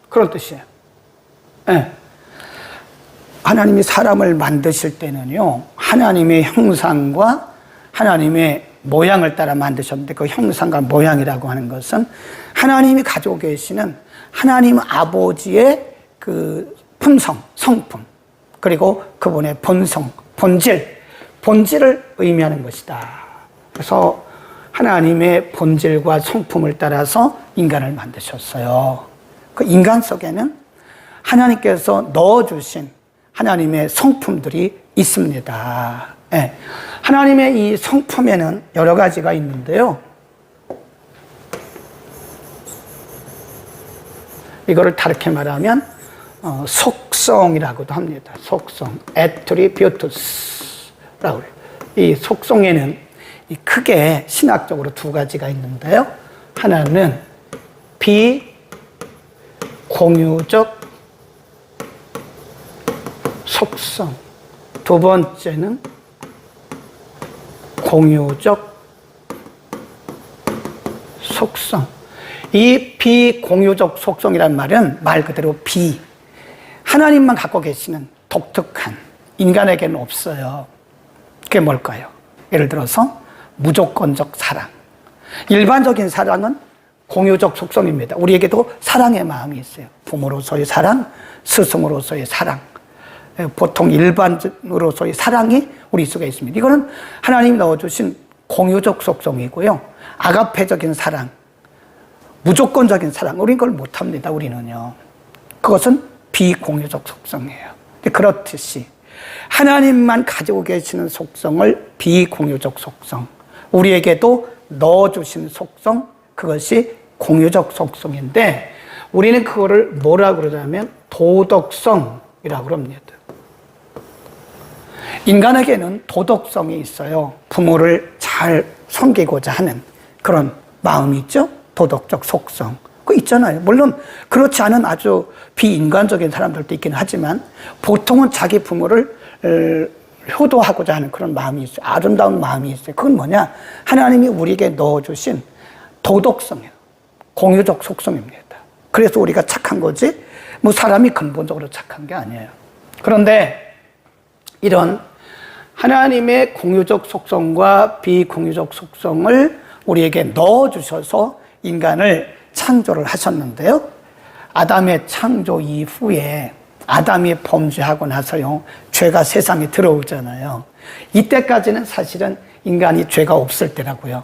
그런 뜻이에요. 네. 하나님이 사람을 만드실 때는요, 하나님의 형상과 하나님의 모양을 따라 만드셨는데 그 형상과 모양이라고 하는 것은 하나님이 가지고 계시는 하나님 아버지의 그 품성, 성품, 그리고 그분의 본성, 본질을 의미하는 것이다. 그래서 하나님의 본질과 성품을 따라서 인간을 만드셨어요. 그 인간 속에는 하나님께서 넣어주신 하나님의 성품들이 있습니다. 네. 하나님의 이 성품에는 여러 가지가 있는데요. 이거를 다르게 말하면 속성이라고도 합니다. 속성, attributus라고 해요. 이 속성에는 크게 신학적으로 두 가지가 있는데요. 하나는 비공유적 속성, 두 번째는 공유적 속성. 이 비공유적 속성이란 말은 말 그대로 하나님만 갖고 계시는 독특한, 인간에게는 없어요. 그게 뭘까요? 예를 들어서 무조건적 사랑. 일반적인 사랑은 공유적 속성입니다. 우리에게도 사랑의 마음이 있어요. 부모로서의 사랑, 스승으로서의 사랑. 보통 일반으로서의 사랑이 우리 속에 있습니다. 이거는 하나님이 넣어주신 공유적 속성이고요. 아가페적인 사랑, 무조건적인 사랑, 우리는 그걸 못합니다. 우리는요. 그것은 비공유적 속성이에요. 그렇듯이 하나님만 가지고 계시는 속성을 비공유적 속성, 우리에게도 넣어주신 속성, 그것이 공유적 속성인데 우리는 그거를 뭐라 그러냐면 도덕성이라고 그럽니다. 인간에게는 도덕성이 있어요. 부모를 잘 섬기고자 하는 그런 마음이 있죠. 도덕적 속성. 그거 있잖아요. 물론 그렇지 않은 아주 비인간적인 사람들도 있긴 하지만 보통은 자기 부모를 효도하고자 하는 그런 마음이 있어요. 아름다운 마음이 있어요. 그건 뭐냐? 하나님이 우리에게 넣어주신 도덕성이에요. 공유적 속성입니다. 그래서 우리가 착한 거지 뭐 사람이 근본적으로 착한 게 아니에요. 그런데 이런 하나님의 공유적 속성과 비공유적 속성을 우리에게 넣어주셔서 인간을 창조를 하셨는데요. 아담의 창조 이후에 아담이 범죄하고 나서요, 죄가 세상에 들어오잖아요. 이때까지는 사실은 인간이 죄가 없을 때라고요.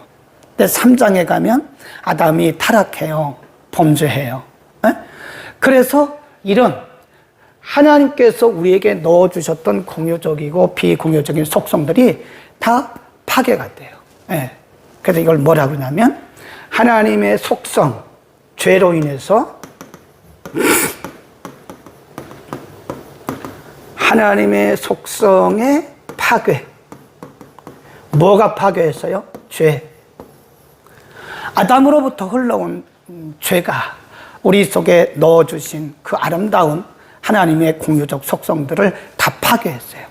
근데 3장에 가면 아담이 타락해요. 범죄해요. 그래서 이런 하나님께서 우리에게 넣어주셨던 공유적이고 비공유적인 속성들이 다 파괴가 돼요. 그래서 이걸 뭐라고 하냐면 하나님의 속성, 죄로 인해서 하나님의 속성의 파괴. 뭐가 파괴했어요? 죄. 아담으로부터 흘러온 죄가 우리 속에 넣어주신 그 아름다운 하나님의 공유적 속성들을 다 파괴했어요.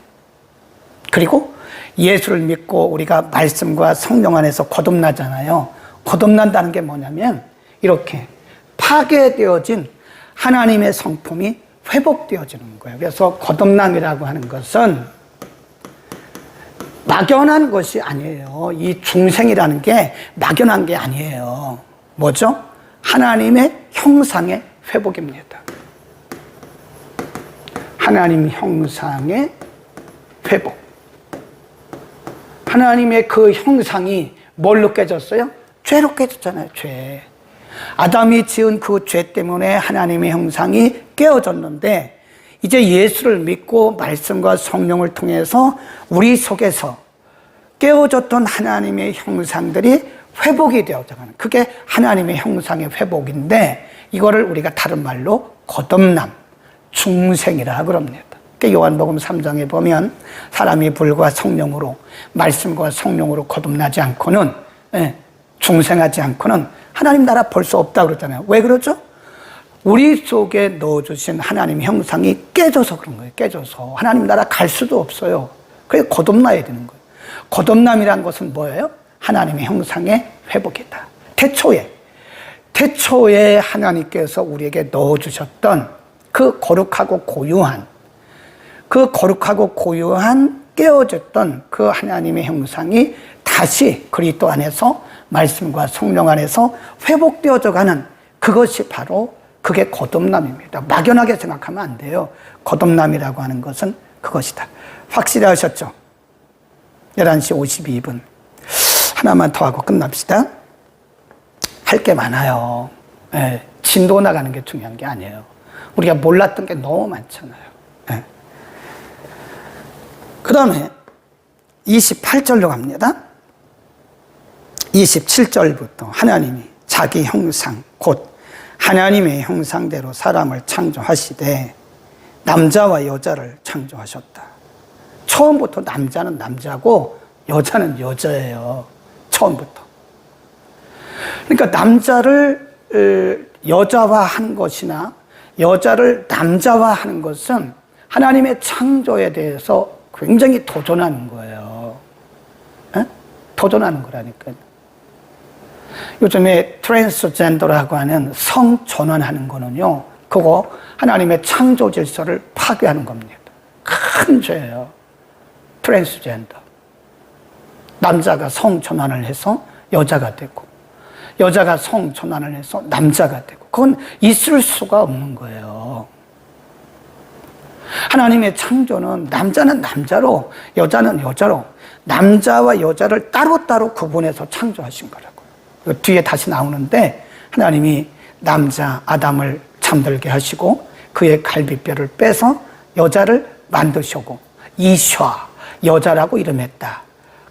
그리고 예수를 믿고 우리가 말씀과 성령 안에서 거듭나잖아요. 거듭난다는 게 뭐냐면 이렇게 파괴되어진 하나님의 성품이 회복되어지는 거예요. 그래서 거듭남이라고 하는 것은 막연한 것이 아니에요. 이 중생이라는 게 막연한 게 아니에요. 뭐죠? 하나님의 형상의 회복입니다. 하나님 형상의 회복. 하나님의 그 형상이 뭘로 깨졌어요? 죄로 깨졌잖아요, 죄. 아담이 지은 그 죄 때문에 하나님의 형상이 깨어졌는데 이제 예수를 믿고 말씀과 성령을 통해서 우리 속에서 깨어졌던 하나님의 형상들이 회복이 되어져가는, 그게 하나님의 형상의 회복인데 이거를 우리가 다른 말로 거듭남, 중생이라 그럽니다. 요한복음 3장에 보면 사람이 불과 성령으로, 말씀과 성령으로 거듭나지 않고는, 중생하지 않고는 하나님 나라 볼 수 없다고 그러잖아요. 왜 그러죠? 우리 속에 넣어주신 하나님 형상이 깨져서 그런 거예요. 깨져서 하나님 나라 갈 수도 없어요. 그래서 거듭나야 되는 거예요. 거듭남이란 것은 뭐예요? 하나님의 형상의 회복이다. 태초에 하나님께서 우리에게 넣어주셨던 그 거룩하고 고유한 깨어졌던 그 하나님의 형상이 다시 그리스도 안에서 말씀과 성령 안에서 회복되어져 가는 그것이 바로 그게 거듭남입니다. 막연하게 생각하면 안 돼요. 거듭남이라고 하는 것은 그것이다. 확실히 하셨죠? 11시 52분. 하나만 더 하고 끝납시다. 할 게 많아요. 예, 진도 나가는 게 중요한 게 아니에요. 우리가 몰랐던 게 너무 많잖아요. 예. 그 다음에 28절로 갑니다. 27절부터 하나님이 자기 형상 곧 하나님의 형상대로 사람을 창조하시되 남자와 여자를 창조하셨다. 처음부터 남자는 남자고 여자는 여자예요. 처음부터. 그러니까 남자를 여자화한 것이나 여자를 남자화하는 것은 하나님의 창조에 대해서 굉장히 도전하는 거예요. 에? 도전하는 거라니까요. 요즘에 트랜스젠더라고 하는 성전환하는 거는요, 그거 하나님의 창조 질서를 파괴하는 겁니다. 큰 죄예요. 트랜스젠더. 남자가 성전환을 해서 여자가 되고, 여자가 성전환을 해서 남자가 되고, 그건 있을 수가 없는 거예요. 하나님의 창조는 남자는 남자로, 여자는 여자로, 남자와 여자를 따로따로 구분해서 창조하신 거라고. 뒤에 다시 나오는데 하나님이 남자 아담을 잠들게 하시고 그의 갈비뼈를 빼서 여자를 만드시고 이샤, 여자라고 이름했다.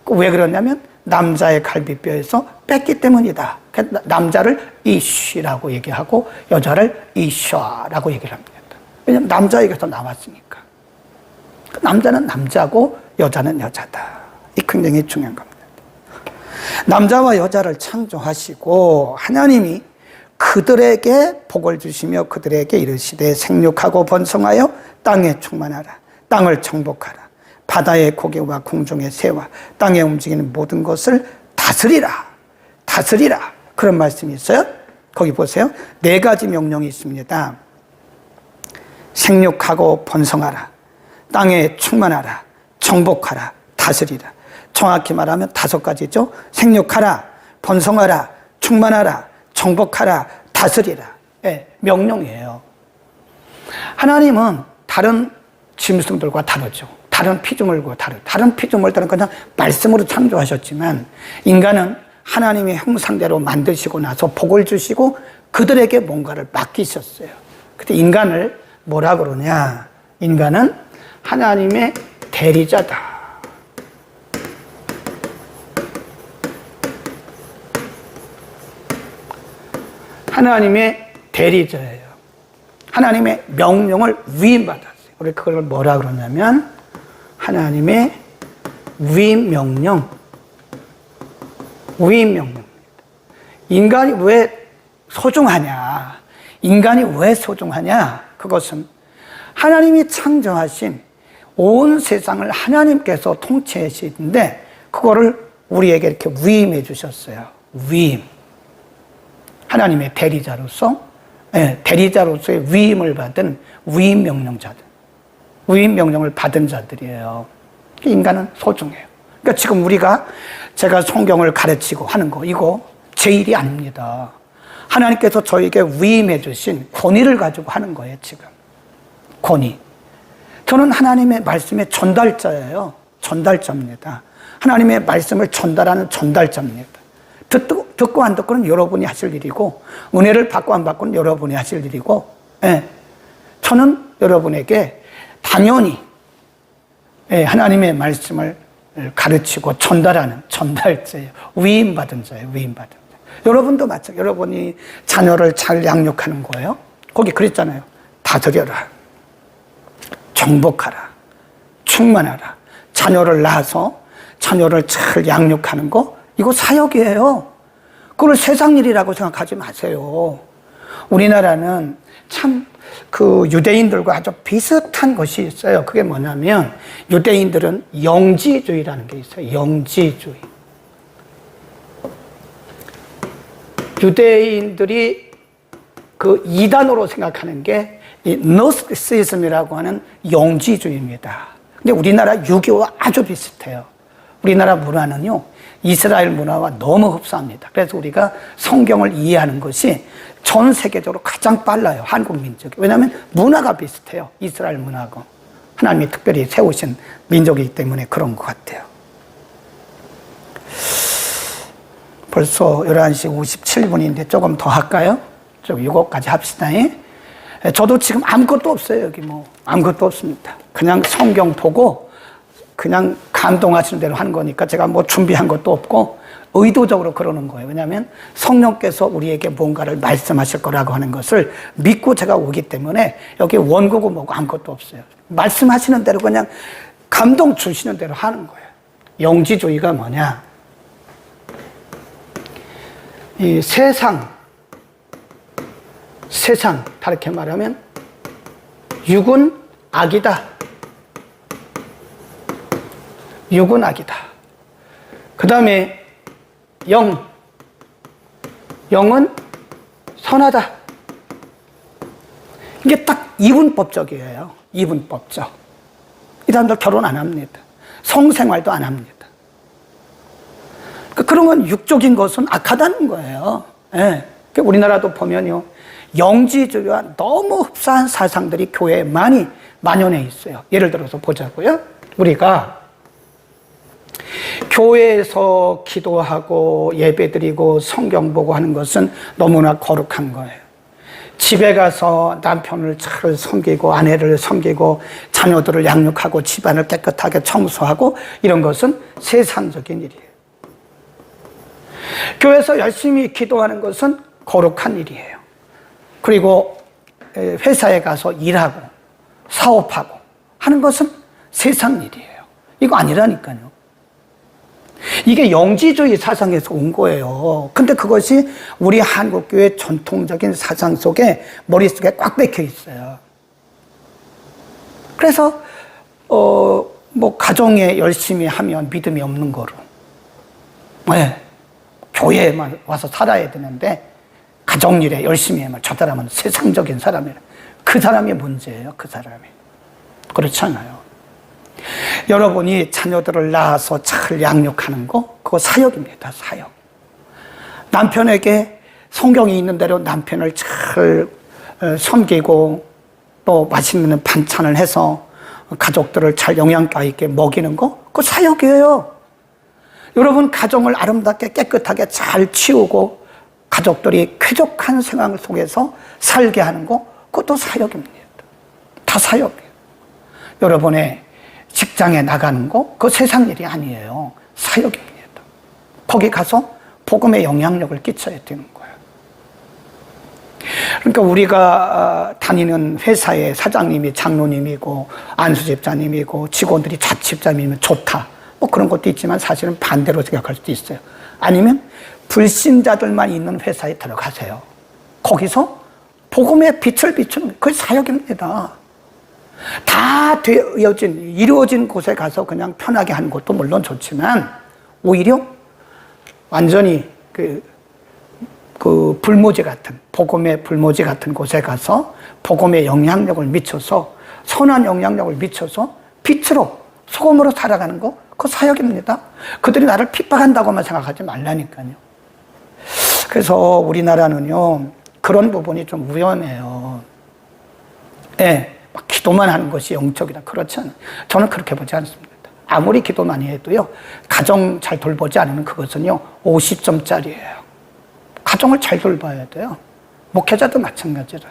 왜 그러냐면 남자의 갈비뼈에서 뺐기 때문이다. 남자를 이쉬라고 얘기하고 여자를 이샤라고 얘기를 합니다. 왜냐하면 남자에게서 나왔으니까. 남자는 남자고 여자는 여자다. 이 굉장히 중요한 겁니다. 남자와 여자를 창조하시고 하나님이 그들에게 복을 주시며 그들에게 이르시되 생육하고 번성하여 땅에 충만하라. 땅을 정복하라. 바다의 고기와 공중의 새와 땅에 움직이는 모든 것을 다스리라. 다스리라. 그런 말씀이 있어요. 거기 보세요. 4가지 명령이 있습니다. 생육하고 번성하라. 땅에 충만하라. 정복하라. 다스리라. 정확히 말하면 5가지죠. 생육하라, 번성하라, 충만하라, 정복하라, 다스리라. 예, 명령이에요. 하나님은 다른 짐승들과 다르죠. 다른 피조물과 다르죠. 다른 피조물들은 그냥 말씀으로 창조하셨지만 인간은 하나님의 형상대로 만드시고 나서 복을 주시고 그들에게 뭔가를 맡기셨어요. 근데 인간을 뭐라 그러냐? 인간은 하나님의 대리자다. 하나님의 대리자예요. 하나님의 명령을 위임받았어요. 우리 그걸 뭐라 그러냐면 하나님의 위임명령. 위임명령입니다. 인간이 왜 소중하냐? 인간이 왜 소중하냐? 그것은 하나님이 창조하신 온 세상을 하나님께서 통치하시는데 그거를 우리에게 이렇게 위임해 주셨어요. 위임. 하나님의 대리자로서, 대리자로서의 위임을 받은 위임 명령자들, 위임 명령을 받은 자들이에요. 인간은 소중해요. 그러니까 지금 제가 성경을 가르치고 하는 거, 이거 제 일이 아닙니다. 하나님께서 저에게 위임해 주신 권위를 가지고 하는 거예요, 지금. 권위. 저는 하나님의 말씀의 전달자예요. 전달자입니다. 하나님의 말씀을 전달하는 전달자입니다. 듣고 안 듣고는 여러분이 하실 일이고 은혜를 받고 안 받고는 여러분이 하실 일이고 저는 여러분에게 당연히 하나님의 말씀을 가르치고 전달하는 전달자예요. 위임받은 자예요. 위임받은 자. 여러분도 마찬가지. 여러분이 자녀를 잘 양육하는 거예요. 거기 그랬잖아요. 다스려라. 정복하라. 충만하라. 자녀를 낳아서 자녀를 잘 양육하는 거 이거 사역이에요. 그걸 세상 일이라고 생각하지 마세요. 우리나라는 참 그 유대인들과 아주 비슷한 것이 있어요. 그게 뭐냐면 유대인들은 영지주의라는 게 있어요. 영지주의. 유대인들이 그 이단으로 생각하는 게 이 노스티시즘이라고 하는 영지주의입니다. 근데 우리나라 유교와 아주 비슷해요. 우리나라 문화는요, 이스라엘 문화와 너무 흡사합니다. 그래서 우리가 성경을 이해하는 것이 전 세계적으로 가장 빨라요. 한국 민족이. 왜냐하면 문화가 비슷해요. 이스라엘 문화하고. 하나님이 특별히 세우신 민족이기 때문에 그런 것 같아요. 벌써 11시 57분인데 조금 더 할까요? 좀 이거까지 합시다. 저도 지금 아무것도 없어요. 여기 뭐 아무것도 없습니다. 그냥 성경 보고 그냥 감동하시는 대로 하는 거니까 제가 뭐 준비한 것도 없고 의도적으로 그러는 거예요. 왜냐하면 성령께서 우리에게 뭔가를 말씀하실 거라고 하는 것을 믿고 제가 오기 때문에 여기 원고고 뭐고 아무것도 없어요. 말씀하시는 대로 그냥 감동 주시는 대로 하는 거예요. 영지주의가 뭐냐? 이 세상 다르게 말하면 육은 악이다. 육은 악이다. 그 다음에 영은 선하다. 이게 딱 이분법적이에요. 이분법적. 이 사람들 결혼 안 합니다. 성생활도 안 합니다. 그런 건 육적인 것은 악하다는 거예요. 예. 우리나라도 보면요. 영지주의와 너무 흡사한 사상들이 교회에 많이 만연해 있어요. 예를 들어서 보자고요. 우리가 교회에서 기도하고 예배드리고 성경 보고 하는 것은 너무나 거룩한 거예요. 집에 가서 남편을 잘 섬기고 아내를 섬기고 자녀들을 양육하고 집안을 깨끗하게 청소하고 이런 것은 세상적인 일이에요. 교회에서 열심히 기도하는 것은 거룩한 일이에요. 그리고 회사에 가서 일하고 사업하고 하는 것은 세상 일이에요. 이거 아니라니까요. 이게 영지주의 사상에서 온 거예요. 근데 그것이 우리 한국교회 전통적인 사상 속에 머릿속에 꽉 박혀 있어요. 그래서 뭐 가정에 열심히 하면 믿음이 없는 거로. 네. 교회에만 와서 살아야 되는데 가정일에 열심히 하면 저 사람은 세상적인 사람이라. 그 사람이 문제예요. 그 사람이. 그렇지 않아요. 여러분이 자녀들을 낳아서 잘 양육하는 거 그거 사역입니다. 사역. 남편에게 성경이 있는 대로 남편을 잘 섬기고 또 맛있는 반찬을 해서 가족들을 잘 영양가 있게 먹이는 거 그거 사역이에요. 여러분 가정을 아름답게 깨끗하게 잘 치우고 가족들이 쾌적한 생활 속에서 살게 하는 거 그것도 사역입니다. 다 사역이에요. 여러분의 직장에 나가는 거 그거 세상 일이 아니에요. 사역입니다. 거기 가서 복음의 영향력을 끼쳐야 되는 거예요. 그러니까 우리가 다니는 회사의 사장님이 장로님이고 안수집사님이고 직원들이 자취집사님이면 좋다. 뭐 그런 것도 있지만 사실은 반대로 생각할 수도 있어요. 아니면 불신자들만 있는 회사에 들어가세요. 거기서 복음의 빛을 비추는 그게 사역입니다. 다 이루어진 곳에 가서 그냥 편하게 하는 것도 물론 좋지만 오히려 완전히 그 불모지 같은 복음의 불모지 같은 곳에 가서 복음의 영향력을 미쳐서 선한 영향력을 미쳐서 빛으로 소금으로 살아가는 거 그거 사역입니다. 그들이 나를 핍박한다고만 생각하지 말라니까요. 그래서 우리나라는요 그런 부분이 좀 위험해요. 예, 막 기도만 하는 것이 영적이다 그렇지 않아요. 저는 그렇게 보지 않습니다. 아무리 기도 많이 해도요 가정 잘 돌보지 않으면 그것은요 50점짜리예요. 가정을 잘 돌봐야 돼요. 목회자도 마찬가지라.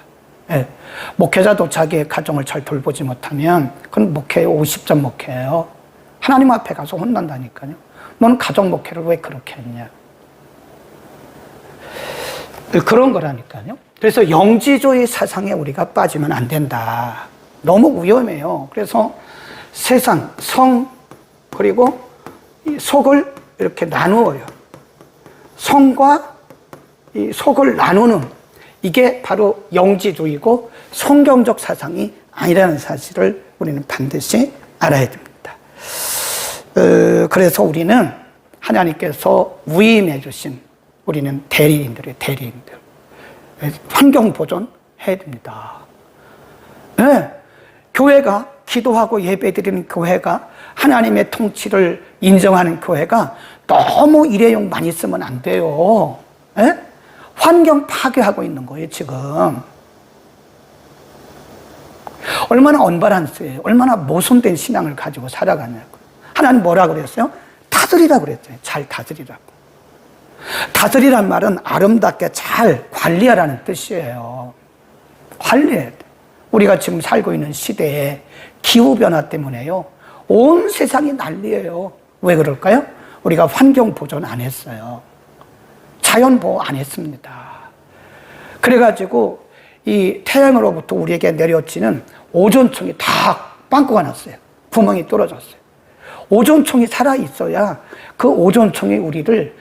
예, 목회자도 자기의 가정을 잘 돌보지 못하면 그건 목회의 50점 목회예요. 하나님 앞에 가서 혼난다니까요. 너는 가정 목회를 왜 그렇게 했냐. 그런 거라니까요. 그래서 영지주의 사상에 우리가 빠지면 안 된다. 너무 위험해요. 그래서 세상, 성, 그리고 이 속을 이렇게 나누어요. 성과 이 속을 나누는 이게 바로 영지주의고 성경적 사상이 아니라는 사실을 우리는 반드시 알아야 됩니다. 그래서 우리는 하나님께서 위임해 주신 우리는 대리인들이에요. 대리인들. 환경 보존해야 됩니다. 네. 교회가 기도하고 예배드리는 교회가 하나님의 통치를 인정하는 교회가 너무 일회용 많이 쓰면 안 돼요. 에? 환경 파괴하고 있는 거예요, 지금. 얼마나 언밸런스예요. 얼마나 모순된 신앙을 가지고 살아가냐고. 하나님 뭐라 그랬어요? 다스리라 그랬어요. 잘 다스리라고. 다스리란 말은 아름답게 잘 관리하라는 뜻이에요. 관리해야 돼. 우리가 지금 살고 있는 시대에 기후변화 때문에요. 온 세상이 난리예요. 왜 그럴까요? 우리가 환경 보존 안 했어요. 자연 보호 안 했습니다. 그래가지고 이 태양으로부터 우리에게 내려지는 오존층이 다 빵꾸가 났어요. 구멍이 뚫어졌어요. 오존층이 살아있어야 그 오존층이 우리를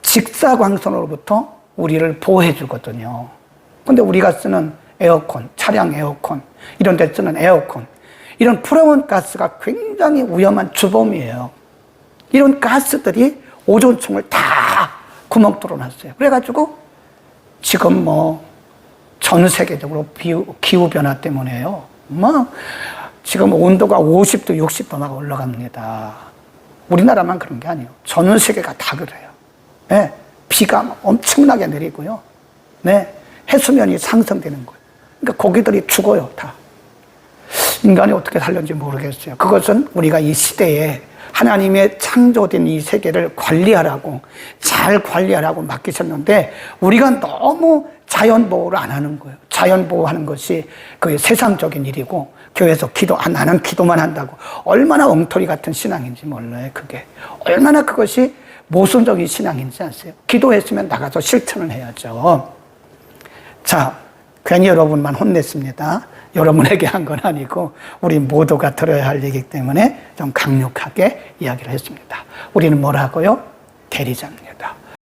직사광선으로부터 우리를 보호해 주거든요. 근데 우리가 쓰는 에어컨, 차량 에어컨, 이런 데 쓰는 에어컨, 이런 프라운 가스가 굉장히 위험한 주범이에요. 이런 가스들이 오존층을 다 구멍 뚫어놨어요. 그래가지고 지금 전 세계적으로 기후변화 때문에요. 지금 온도가 50도, 60도 막 올라갑니다. 우리나라만 그런 게 아니에요. 전 세계가 다 그래요. 네, 비가 엄청나게 내리고요. 네, 해수면이 상승되는 거예요. 그러니까 고기들이 죽어요, 다. 인간이 어떻게 살는지 모르겠어요. 그것은 우리가 이 시대에 하나님의 창조된 이 세계를 관리하라고, 잘 관리하라고 맡기셨는데 우리가 너무 자연 보호를 안 하는 거예요. 자연 보호하는 것이 그 세상적인 일이고 교회에서 나는 기도만 한다고. 얼마나 엉터리 같은 신앙인지 몰라요, 그게. 얼마나 그것이 모순적인 신앙인지 아세요? 기도했으면 나가서 실천을 해야죠. 자, 괜히 여러분만 혼냈습니다. 여러분에게 한 건 아니고 우리 모두가 들어야 할 얘기이기 때문에 좀 강력하게 이야기를 했습니다. 우리는 뭐라고요? 대리자입니다.